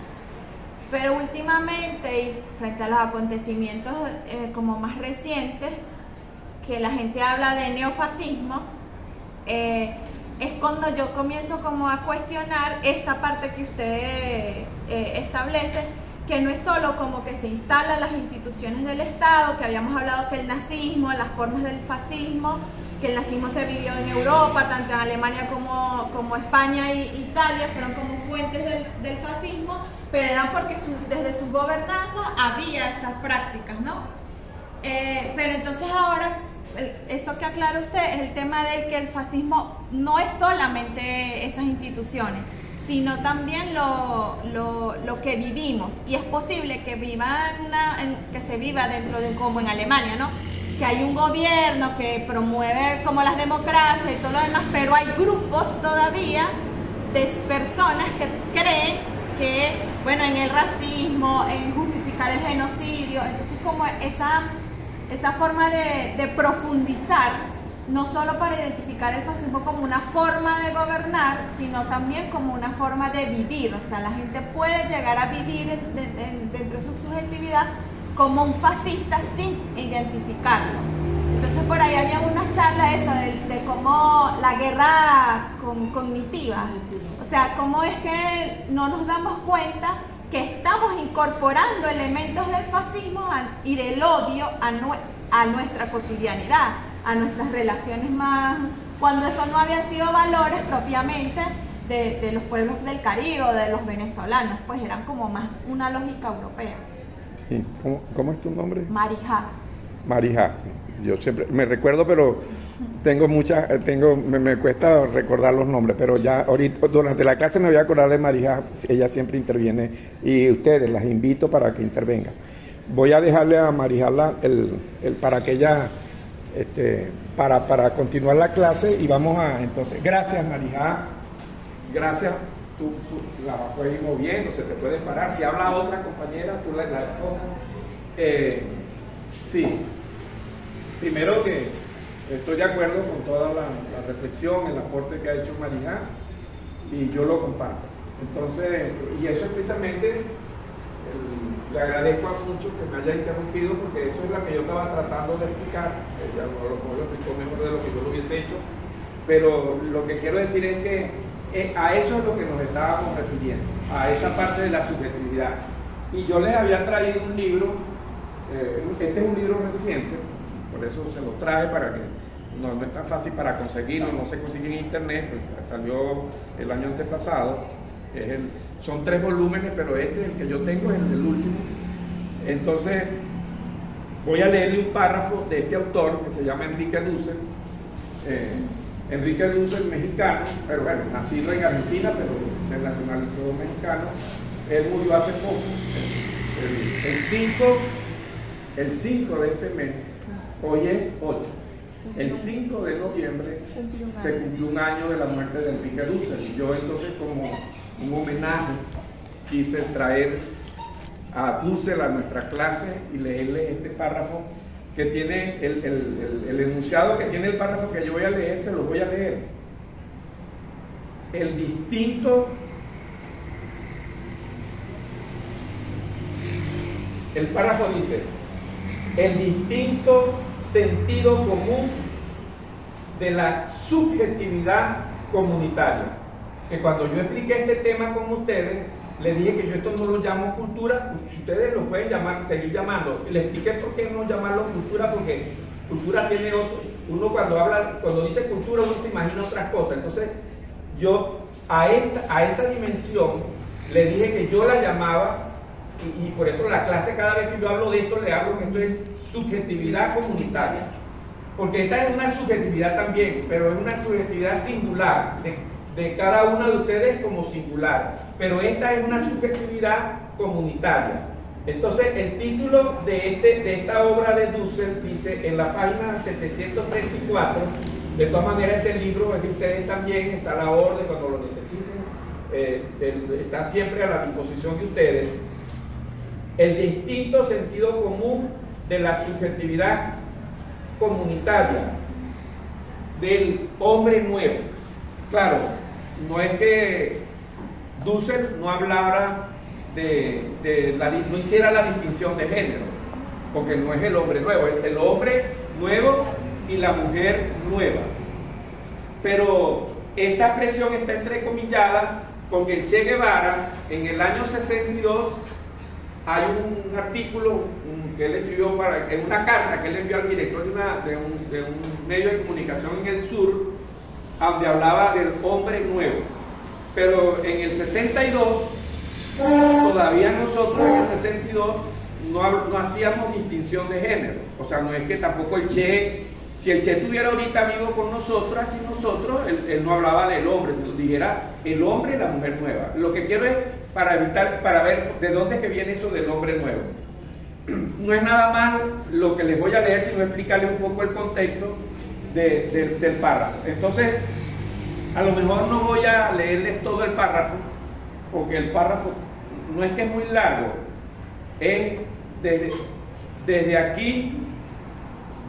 Pero últimamente, y frente a los acontecimientos como más recientes, que la gente habla de neofascismo, es cuando yo comienzo como a cuestionar esta parte que usted establece, que no es solo como que se instalan las instituciones del Estado, que habíamos hablado que el nazismo, las formas del fascismo, que el nazismo se vivió en Europa, tanto en Alemania como España e Italia, fueron como fuentes del fascismo, pero eran porque desde su gobernanza había estas prácticas, ¿no? Pero entonces ahora, eso que aclara usted es el tema del que el fascismo no es solamente esas instituciones, sino también lo que vivimos, y es posible que que se viva dentro de, como en Alemania, ¿no? Que hay un gobierno que promueve como las democracias y todo lo demás, pero hay grupos todavía de personas que creen que, bueno, en el racismo, en justificar el genocidio, entonces como esa forma de profundizar no solo para identificar el fascismo como una forma de gobernar, sino también como una forma de vivir. O sea, la gente puede llegar a vivir dentro de su subjetividad como un fascista sin identificarlo. Entonces por ahí había una charla eso de cómo la guerra cognitiva, o sea, cómo es que no nos damos cuenta que estamos incorporando elementos del fascismo y del odio a nuestra cotidianidad, a nuestras relaciones más, cuando eso no habían sido valores propiamente de los pueblos del Caribe o de los venezolanos, pues eran como más una lógica europea. Sí. ¿Cómo es tu nombre? Marijá. Marijá, sí. Yo siempre me recuerdo, pero me cuesta recordar los nombres, pero ya ahorita durante la clase me voy a acordar de Marijá, ella siempre interviene y ustedes las invito para que intervengan. Voy a dejarle a Marijá para que ella para continuar la clase y vamos a entonces. Gracias, Marijá. Gracias. Tú la puedes ir moviendo, se te puede parar. Si habla otra compañera, tú la enfocas. Sí. Primero que estoy de acuerdo con toda la reflexión, el aporte que ha hecho Marijá y yo lo comparto. Entonces, y eso es precisamente, le agradezco a mucho que me haya interrumpido porque eso es lo que yo estaba tratando de explicar. Ella lo explicó mejor de lo que yo lo hubiese hecho, pero lo que quiero decir es que a eso es lo que nos estábamos refiriendo, a esa parte de la subjetividad. Y yo les había traído un libro, este es un libro reciente, por eso se lo traje para que no es tan fácil para conseguirlo, no se consigue en internet, pues salió el año antepasado, son 3 volúmenes, pero el que yo tengo es el último. Entonces voy a leerle un párrafo de este autor que se llama Enrique Dussel. Enrique Dussel, mexicano, pero bueno, nacido en Argentina, pero se nacionalizó mexicano. Él murió hace poco, el 5 de este mes, hoy es 8. El 5 de noviembre se cumplió un año de la muerte de Enrique Dussel. Y yo entonces, como un homenaje, quise traer a Dussel a nuestra clase y leerle este párrafo que tiene el enunciado que tiene el párrafo que yo voy a leer, se lo voy a leer. El distinto, el párrafo dice, el distinto sentido común de la subjetividad comunitaria. Que cuando yo expliqué este tema con ustedes, les dije que yo esto no lo llamo cultura, ustedes lo pueden seguir llamando. Y les expliqué por qué no llamarlo cultura, porque cultura tiene otro. Uno cuando dice cultura, uno se imagina otras cosas. Entonces, yo a esta dimensión le dije que yo la llamaba, y por eso la clase, cada vez que yo hablo de esto, le hablo que esto es subjetividad comunitaria. Porque esta es una subjetividad también, pero es una subjetividad singular, de cada uno de ustedes como singular. Pero esta es una subjetividad comunitaria. Entonces, el título de esta obra de Dussel dice en la página 734, de todas maneras este libro es de ustedes también, está a la orden cuando lo necesiten, está siempre a la disposición de ustedes. El distinto sentido común de la subjetividad comunitaria del hombre nuevo. Claro, no es que Dussel no hablara no hiciera la distinción de género, porque no es el hombre nuevo, es el hombre nuevo y la mujer nueva. Pero esta expresión está entrecomillada con que el Che Guevara, en el año 62, hay un artículo que él escribió en una carta que él envió al director de un medio de comunicación en el sur, donde hablaba del hombre nuevo. Pero en el 62, todavía nosotros en el 62 no hacíamos distinción de género. O sea, no es que tampoco el Che, si el Che estuviera ahorita vivo con nosotros, así nosotros, él no hablaba del hombre, sino dijera el hombre y la mujer nueva. Lo que quiero es para ver de dónde es que viene eso del hombre nuevo. No es nada más lo que les voy a leer, sino explicarles un poco el contexto del párrafo. Entonces, a lo mejor no voy a leerles todo el párrafo, porque el párrafo no es que es muy largo, es desde aquí,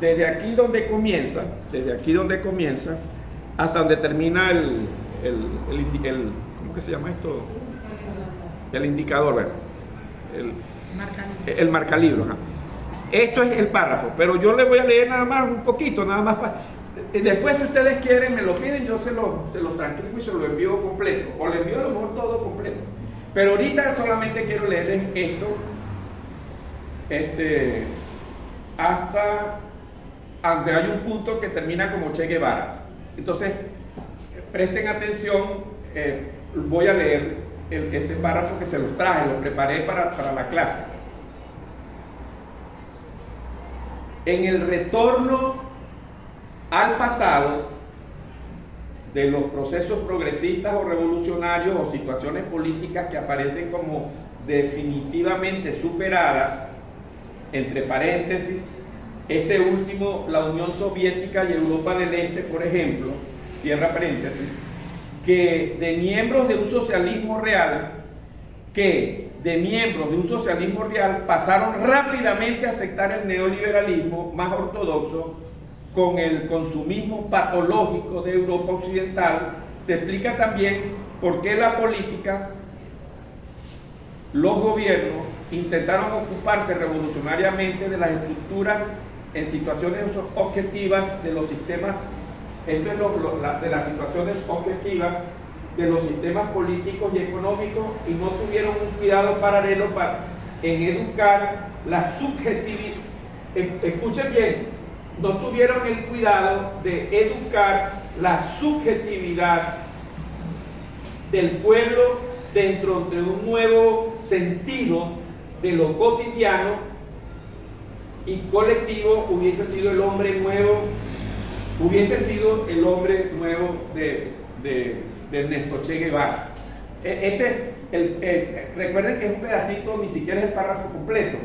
desde aquí donde comienza, hasta donde termina ¿cómo que se llama esto? El indicador, ¿verdad? El marcalibro. Ajá. Esto es el párrafo, pero yo le voy a leer nada más un poquito, nada más para... Después, si ustedes quieren, me lo piden, yo se lo transcribo y se lo envío completo, o le envío a lo mejor todo completo. Pero ahorita solamente quiero leerles esto, hasta donde hay un punto que termina como Che Guevara. Entonces, presten atención, voy a leer este párrafo que se los traje, lo preparé para la clase. En el retorno al pasado de los procesos progresistas o revolucionarios o situaciones políticas que aparecen como definitivamente superadas, entre paréntesis, este último, la Unión Soviética y Europa del Este, por ejemplo, cierra paréntesis, que de miembros de un socialismo real, pasaron rápidamente a aceptar el neoliberalismo más ortodoxo con el consumismo patológico de Europa Occidental. Se explica también por qué la política, los gobiernos intentaron ocuparse revolucionariamente de las estructuras en situaciones objetivas de los sistemas, esto es de las situaciones objetivas de los sistemas políticos y económicos, y no tuvieron un cuidado paralelo en educar la subjetividad. Escuchen bien, no tuvieron el cuidado de educar la subjetividad del pueblo dentro de un nuevo sentido de lo cotidiano y colectivo. Hubiese sido el hombre nuevo de Ernesto Che Guevara. Recuerden que es un pedacito, ni siquiera es el párrafo completo.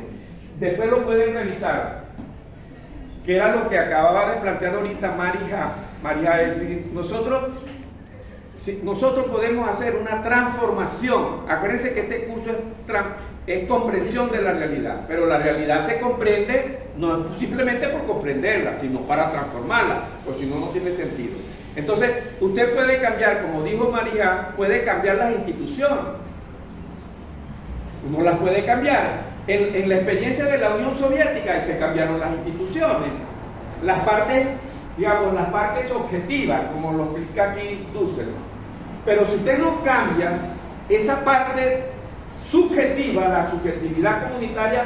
Después lo pueden revisar, que era lo que acababa de plantear ahorita María, es decir, nosotros podemos hacer una transformación. Acuérdense que este curso es comprensión de la realidad, pero la realidad se comprende no simplemente por comprenderla, sino para transformarla, porque si no, no tiene sentido. Entonces, usted puede cambiar, como dijo María, puede cambiar las instituciones. Uno las puede cambiar. En la experiencia de la Unión Soviética se cambiaron las instituciones. Las partes objetivas, como lo explica aquí Dussel. Pero si usted no cambia esa parte subjetiva, la subjetividad comunitaria,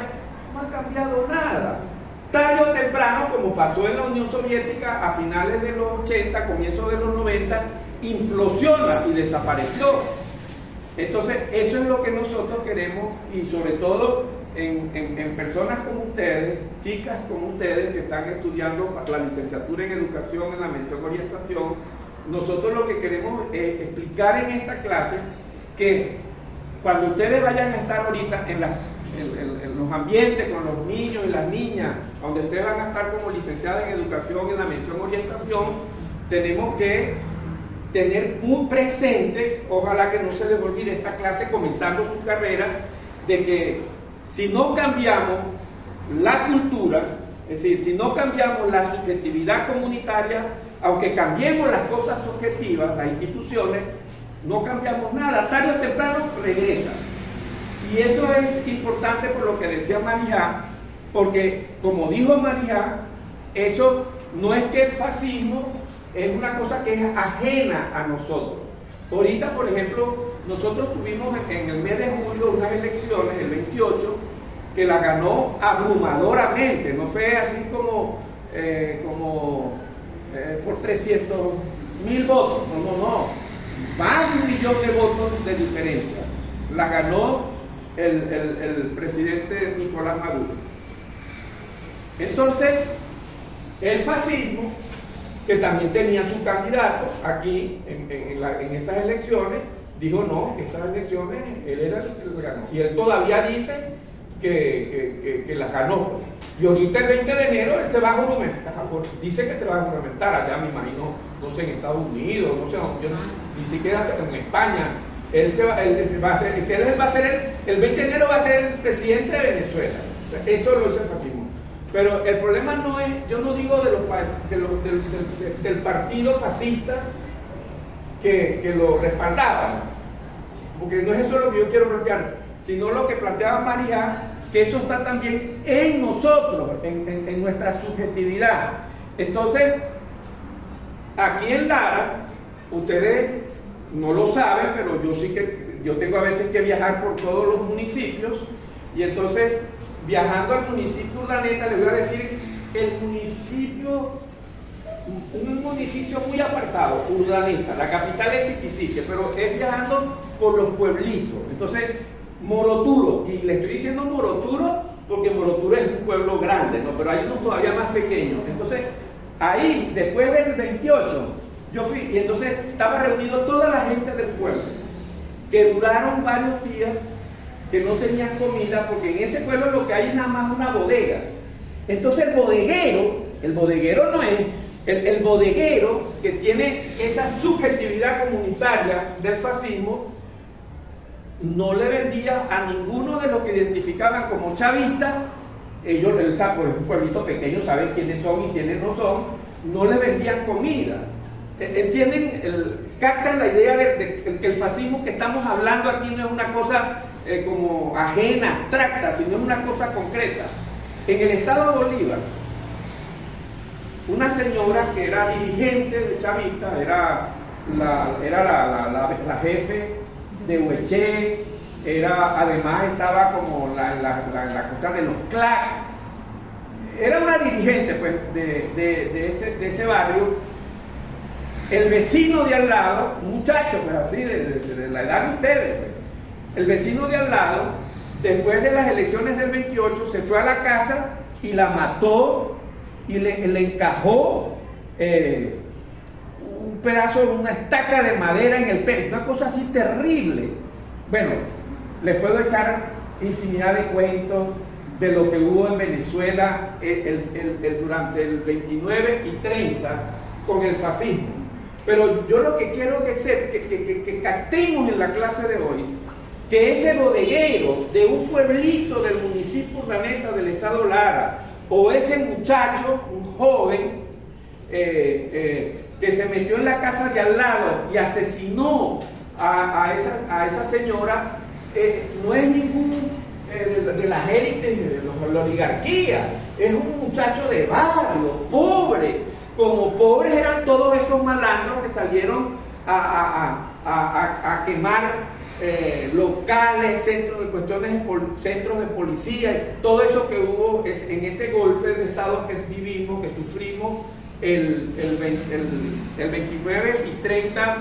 no ha cambiado nada. Tarde o temprano, como pasó en la Unión Soviética a finales de los 80, comienzos de los 90, implosiona y desapareció. Entonces, eso es lo que nosotros queremos, y sobre todo en personas como ustedes, chicas como ustedes que están estudiando la licenciatura en educación, en la mención orientación. Nosotros lo que queremos es explicar en esta clase que cuando ustedes vayan a estar ahorita en los ambientes con los niños y las niñas, donde ustedes van a estar como licenciadas en educación, en la mención orientación, tenemos que tener muy presente, ojalá que no se les olvide esta clase comenzando su carrera, de que si no cambiamos la cultura, es decir, si no cambiamos la subjetividad comunitaria, aunque cambiemos las cosas subjetivas, las instituciones, no cambiamos nada, tarde o temprano regresa. Y eso es importante por lo que decía María, porque como dijo María, eso no es que el fascismo es una cosa que es ajena a nosotros. Ahorita, por ejemplo, nosotros tuvimos en el mes de julio unas elecciones, el 28, que las ganó abrumadoramente, no fue así como por 300.000 votos, no, más de 1 millón de votos de diferencia. La ganó el presidente Nicolás Maduro. Entonces, el fascismo, que también tenía su candidato aquí en esas elecciones, dijo no, que esas elecciones él era el que ganó. Y él todavía dice que las ganó. Y ahorita el 20 de enero él se va a juramentar, dice que se va a juramentar allá, me imagino, no sé, en Estados Unidos, no sé, ni siquiera en España. El 20 de enero va a ser el presidente de Venezuela. Eso lo es el fascismo. Pero el problema no es, yo no digo del partido fascista que lo respaldaban, porque no es eso lo que yo quiero plantear, sino lo que planteaba María, que eso está también en nosotros, en nuestra subjetividad. Entonces, aquí en Lara, ustedes no lo saben, pero yo sí que, yo tengo a veces que viajar por todos los municipios, y entonces, viajando al municipio Urdaneta, les voy a decir, el municipio, un municipio muy apartado, Urdaneta, la capital es Siquisique, pero es viajando por los pueblitos. Entonces, Moroturo, y le estoy diciendo Moroturo porque Moroturo es un pueblo grande, ¿no? Pero hay unos todavía más pequeños. Entonces, ahí, después del 28, yo fui, y entonces estaba reunido toda la gente del pueblo, que duraron varios días, que no tenían comida, porque en ese pueblo lo que hay es nada más una bodega. Entonces el bodeguero no es, el bodeguero que tiene esa subjetividad comunitaria del fascismo, no le vendía a ninguno de los que identificaban como chavistas. Ellos, por es un pueblito pequeño, saben quiénes son y quiénes no son, no le vendían comida. ¿Entienden? Captan la idea de que el fascismo que estamos hablando aquí no es una cosa como ajena, abstracta, sino es una cosa concreta. En el estado de Bolívar, una señora que era dirigente de chavista, era la jefe de Hueché, además estaba como la cosa de los CLAC, era una dirigente pues, de ese barrio. El vecino de al lado, un muchacho pues así, de la edad de ustedes, pues, el vecino de al lado, después de las elecciones del 28, se fue a la casa y la mató y le encajó un pedazo, una estaca de madera en el pecho, una cosa así terrible. Bueno, les puedo echar infinidad de cuentos de lo que hubo en Venezuela durante el 29 y 30 con el fascismo. Pero yo lo que quiero que captemos en la clase de hoy, que ese bodeguero de un pueblito del municipio Urdaneta del estado Lara, o ese muchacho, un joven, que se metió en la casa de al lado y asesinó a esa señora, no es ningún de las élites de la oligarquía, es un muchacho de barrio, pobre. Como pobres eran todos esos malandros que salieron a quemar locales, centros de policía, todo eso que hubo en ese golpe de estado que vivimos, que sufrimos el 29 y 30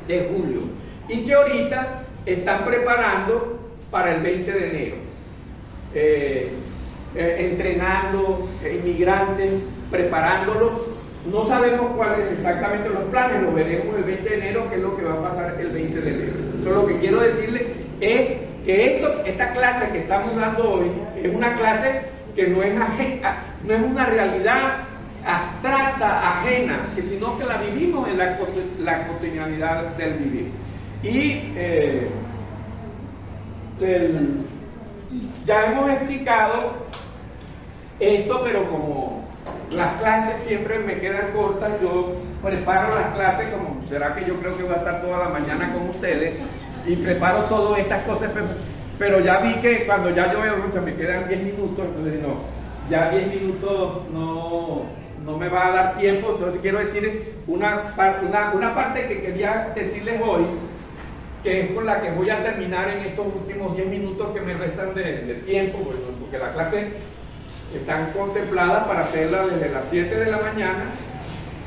de julio, y que ahorita están preparando para el 20 de enero, entrenando inmigrantes, preparándolos. No sabemos cuáles exactamente los planes, lo veremos el 20 de enero, que es lo que va a pasar el 20 de enero. Entonces lo que quiero decirles es que esta clase que estamos dando hoy es una clase que no es una realidad abstracta, ajena, sino que la vivimos en la cotidianidad del vivir. Y ya hemos explicado esto, pero como las clases siempre me quedan cortas, yo preparo las clases como, será que yo creo que voy a estar toda la mañana con ustedes, y preparo todas estas cosas, pero ya vi que cuando ya yo veo, me quedan 10 minutos, entonces no, ya 10 minutos no me va a dar tiempo. Entonces quiero decir una parte que quería decirles hoy, que es con la que voy a terminar en estos últimos 10 minutos que me restan de tiempo, porque la clase están contempladas para hacerla desde las 7 de la mañana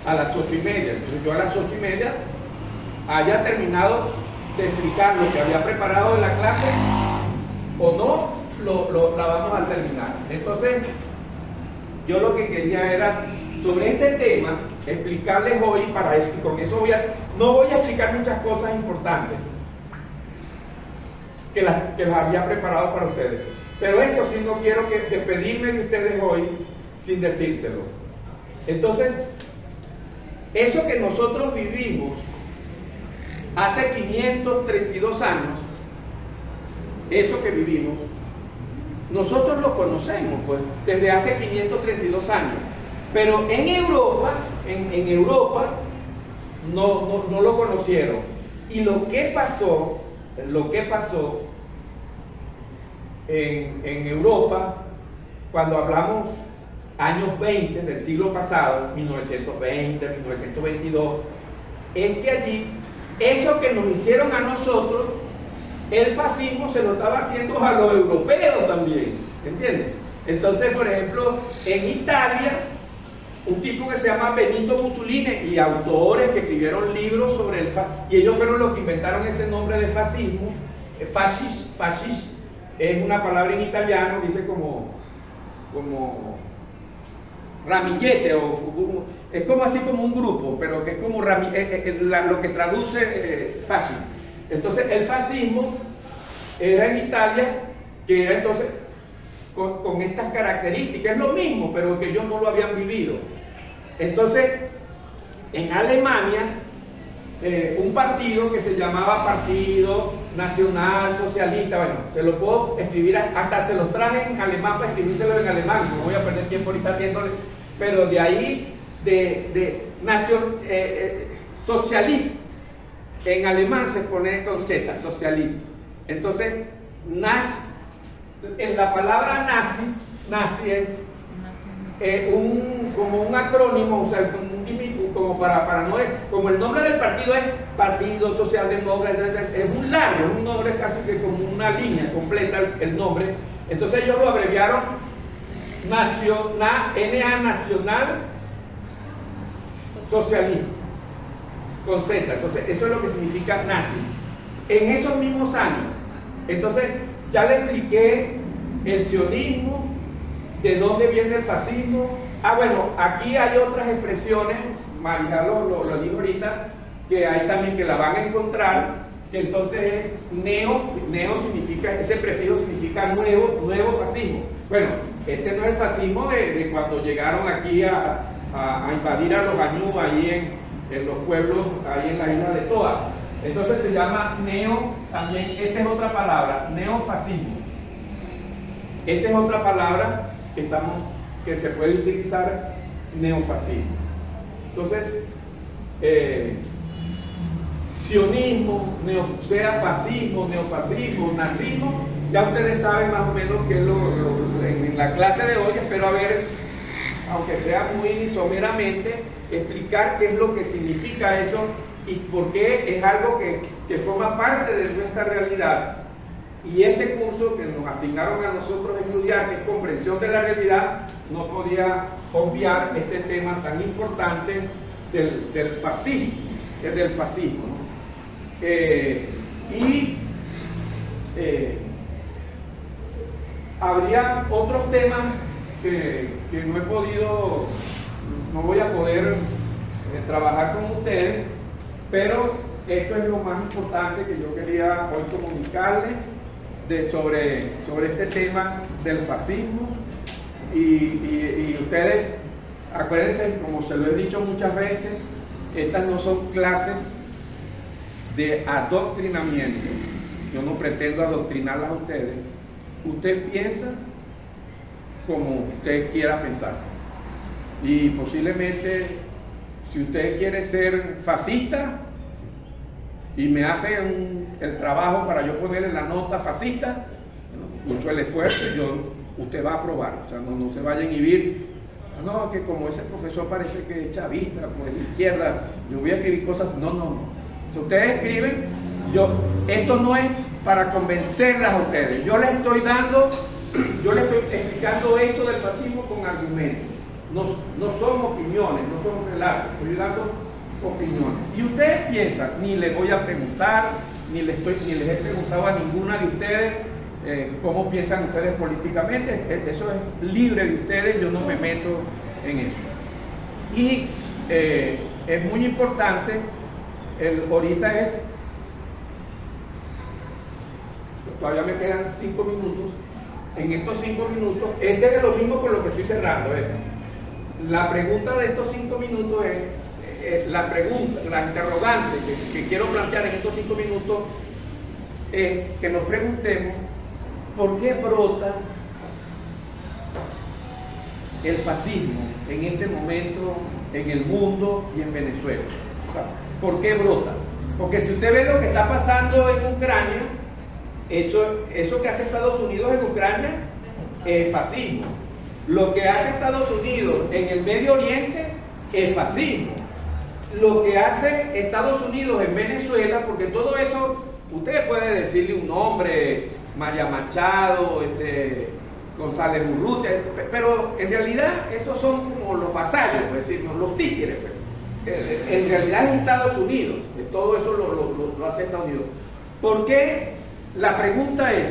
a las 8:30. Entonces yo a las 8:30 haya terminado de explicar lo que había preparado en la clase, o no, la vamos a terminar. Entonces yo lo que quería era sobre este tema explicarles hoy, para eso, y con eso no voy a explicar muchas cosas importantes que las había preparado para ustedes. Pero esto sí no quiero despedirme de ustedes hoy sin decírselos. Entonces, eso que nosotros vivimos hace 532 años, eso que vivimos, nosotros lo conocemos pues, desde hace 532 años. Pero en Europa, en Europa no lo conocieron. Y lo que pasó en Europa, cuando hablamos años 20 del siglo pasado, 1920, 1922, es que allí, eso que nos hicieron a nosotros, el fascismo se lo estaba haciendo a los europeos también, ¿entiendes? Entonces, por ejemplo, en Italia, un tipo que se llama Benito Mussolini y autores que escribieron libros sobre el fascismo, y ellos fueron los que inventaron ese nombre de fascismo. Fascis es una palabra en italiano, dice como ramillete, es como así como un grupo, pero que es como lo que traduce fascismo. Entonces el fascismo era en Italia, que era entonces con estas características, es lo mismo, pero que ellos no lo habían vivido. Entonces, en Alemania, un partido que se llamaba Partido Nacional Socialista, bueno, se lo puedo escribir, hasta se los traje en alemán para escribírselo en alemán, no voy a perder tiempo ahorita haciéndole, pero de ahí, socialista, en alemán se pone con Z, socialista. Entonces, en la palabra nazi es como un acrónimo, o sea, como para no, como el nombre del partido es Partido Socialdemócrata, es un largo, un nombre casi que como una línea completa el nombre. Entonces ellos lo abreviaron NA Nacional Socialista con Z. Entonces eso es lo que significa nazi. En esos mismos años, entonces ya le expliqué el sionismo, de dónde viene el fascismo. Bueno, aquí hay otras expresiones, Marija lo dijo ahorita, que hay también que la van a encontrar, que entonces es neo significa, ese prefijo significa nuevo fascismo. Bueno, este no es el fascismo de cuando llegaron aquí a invadir a los añú ahí en los pueblos, ahí en la isla de Toa. Entonces se llama también, esta es otra palabra, neofascismo. Esa es otra palabra que se puede utilizar, neofascismo. Entonces, sionismo, fascismo, neofascismo, nazismo, ya ustedes saben más o menos qué es en la clase de hoy. Espero haber, aunque sea muy someramente, explicar qué es lo que significa eso y por qué es algo que forma parte de nuestra realidad. Y este curso que nos asignaron a nosotros estudiar, que es comprensión de la realidad, no podía obviar este tema tan importante del fascismo, ¿no? Habría otros temas que no voy a poder trabajar con ustedes, pero esto es lo más importante que yo quería hoy comunicarles sobre este tema del fascismo. Y ustedes, acuérdense, como se lo he dicho muchas veces, estas no son clases de adoctrinamiento. Yo no pretendo adoctrinarlas a ustedes. Usted piensa como usted quiera pensar. Y posiblemente, si usted quiere ser fascista y me hace el trabajo para yo ponerle la nota fascista, mucho el esfuerzo, usted va a aprobar. O sea, no se vaya a inhibir. No, que como ese profesor parece que es chavista, pues de izquierda, yo voy a escribir cosas. No. Si ustedes escriben, esto no es para convencerlas a ustedes. Yo les estoy explicando esto del fascismo con argumentos. No son opiniones, no son relatos, estoy dando opiniones. Y ustedes piensan, ni les voy a preguntar, ni les he preguntado a ninguna de ustedes cómo piensan ustedes políticamente. Eso es libre de ustedes, yo no me meto en eso. Y es muy importante, ahorita todavía me quedan 5 minutos. En estos 5 minutos, es de lo mismo con lo que estoy cerrando. La pregunta de estos 5 minutos es, la interrogante que quiero plantear en estos 5 minutos es que nos preguntemos por qué brota el fascismo en este momento en el mundo y en Venezuela? ¿Por qué brota? Porque si usted ve lo que está pasando en Ucrania, eso que hace Estados Unidos en Ucrania es fascismo. Lo que hace Estados Unidos en el Medio Oriente es fascismo. Lo que hace Estados Unidos en Venezuela, porque todo eso, usted puede decirle un nombre, Maya Machado, González Urrutia, pero en realidad esos son como los vasallos, es decir, los títeres. En realidad es Estados Unidos, todo eso lo hace Estados Unidos. ¿Por qué? La pregunta es,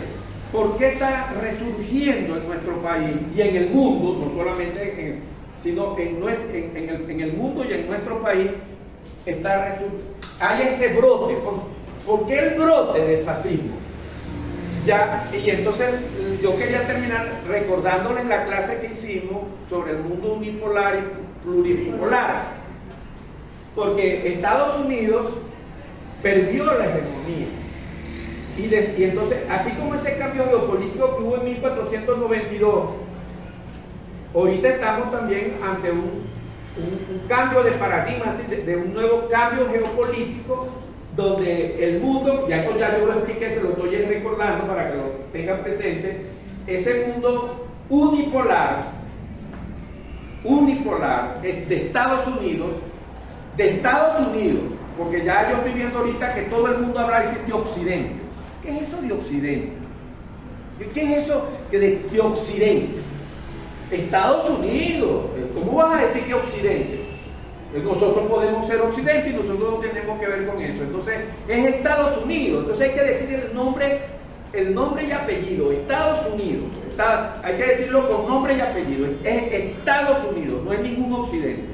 ¿por qué está resurgiendo en nuestro país y en el mundo, no solamente sino en el mundo y en nuestro país, hay ese brote? ¿Por qué el brote del fascismo? Y entonces yo quería terminar recordándoles la clase que hicimos sobre el mundo unipolar y pluripolar, porque Estados Unidos perdió la hegemonía. Y entonces, así como ese cambio geopolítico que hubo en 1492, ahorita estamos también ante un cambio de paradigma, de un nuevo cambio geopolítico, donde el mundo, ya eso ya yo lo expliqué, se lo estoy recordando para que lo tengan presente, ese mundo unipolar es de Estados Unidos, porque ya yo estoy viendo ahorita que todo el mundo habla de Occidente. ¿Qué es eso de Occidente? ¿Qué es eso de Occidente? Estados Unidos. ¿Cómo vas a decir que Occidente? Nosotros podemos ser Occidente y nosotros no tenemos que ver con eso. Entonces es Estados Unidos. Entonces hay que decir el nombre y apellido. Estados Unidos. Hay que decirlo con nombre y apellido. Es Estados Unidos, no es ningún Occidente.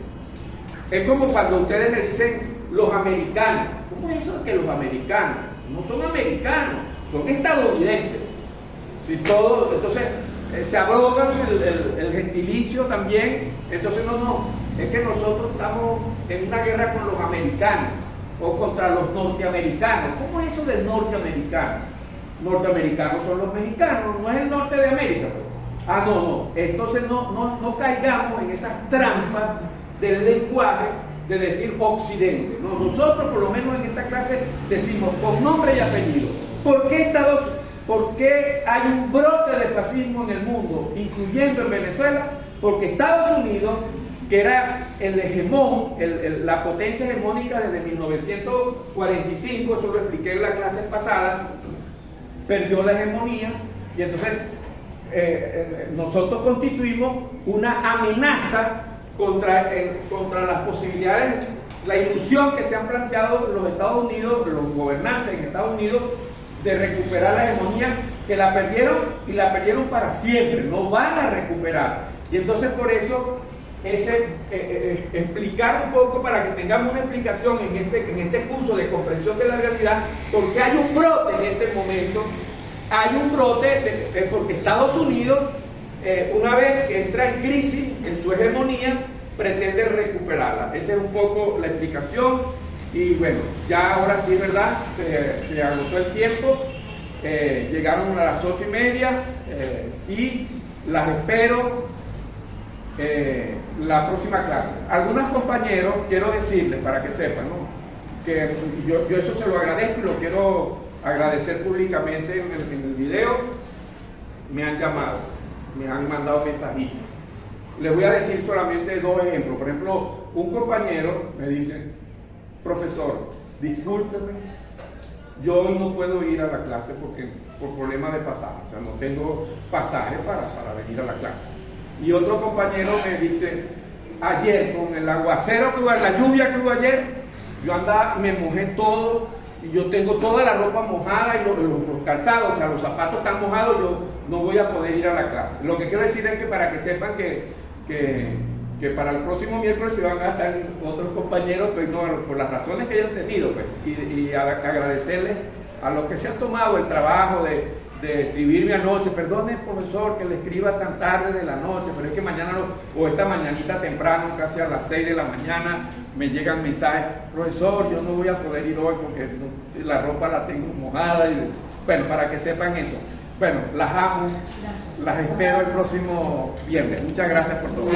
Es como cuando ustedes me dicen los americanos. ¿Cómo es eso de que los americanos? No son americanos, son estadounidenses. Entonces se abrogan el gentilicio también. Entonces no, es que nosotros estamos en una guerra con los americanos o contra los norteamericanos. ¿Cómo es eso del norteamericano? Norteamericanos son los mexicanos, no es el norte de América. No. Entonces no caigamos en esas trampas del lenguaje de decir Occidente. No, nosotros por lo menos en esta clase decimos con nombre y apellido. ¿Por qué hay un brote de fascismo en el mundo, incluyendo en Venezuela? Porque Estados Unidos, que era el hegemón, la potencia hegemónica desde 1945, eso lo expliqué en la clase pasada, perdió la hegemonía y entonces nosotros constituimos una amenaza contra las posibilidades, la ilusión que se han planteado los Estados Unidos, los gobernantes en Estados Unidos, de recuperar la hegemonía, que la perdieron y la perdieron para siempre, no van a recuperar. Y entonces por eso explicar un poco, para que tengamos una explicación en este curso de comprensión de la realidad, porque hay un brote en este momento, hay un brote porque Estados Unidos, una vez que entra en crisis en su hegemonía, pretende recuperarla. Esa es un poco la explicación. Y bueno, ya ahora sí, ¿verdad? Se agotó el tiempo. Llegaron a las 8:30 y las espero la próxima clase. Algunos compañeros, quiero decirles para que sepan, ¿no?, que yo eso se lo agradezco y lo quiero agradecer públicamente en el video. Me han llamado, me han mandado mensajitos. Les voy a decir solamente dos ejemplos. Por ejemplo, un compañero me dice: profesor, discúlpeme, yo hoy no puedo ir a la clase porque por problemas de pasaje, o sea, no tengo pasaje para venir a la clase. Y otro compañero me dice: ayer con el aguacero que hubo, la lluvia que hubo ayer, yo andaba, me mojé todo y yo tengo toda la ropa mojada y los calzados, o sea, los zapatos están mojados, yo no voy a poder ir a la clase. Lo que quiero decir es que para que sepan que para el próximo miércoles se van a estar otros compañeros, pues no, por las razones que hayan tenido, pues, y agradecerles a los que se han tomado el trabajo de escribirme anoche. Perdone, profesor, que le escriba tan tarde de la noche, pero es que mañana o esta mañanita temprano, casi a las 6 de la mañana, me llegan mensajes: profesor, yo no voy a poder ir hoy porque la ropa la tengo mojada. Y, bueno, para que sepan eso. Bueno, las amo, las espero el próximo viernes. Muchas gracias por todo.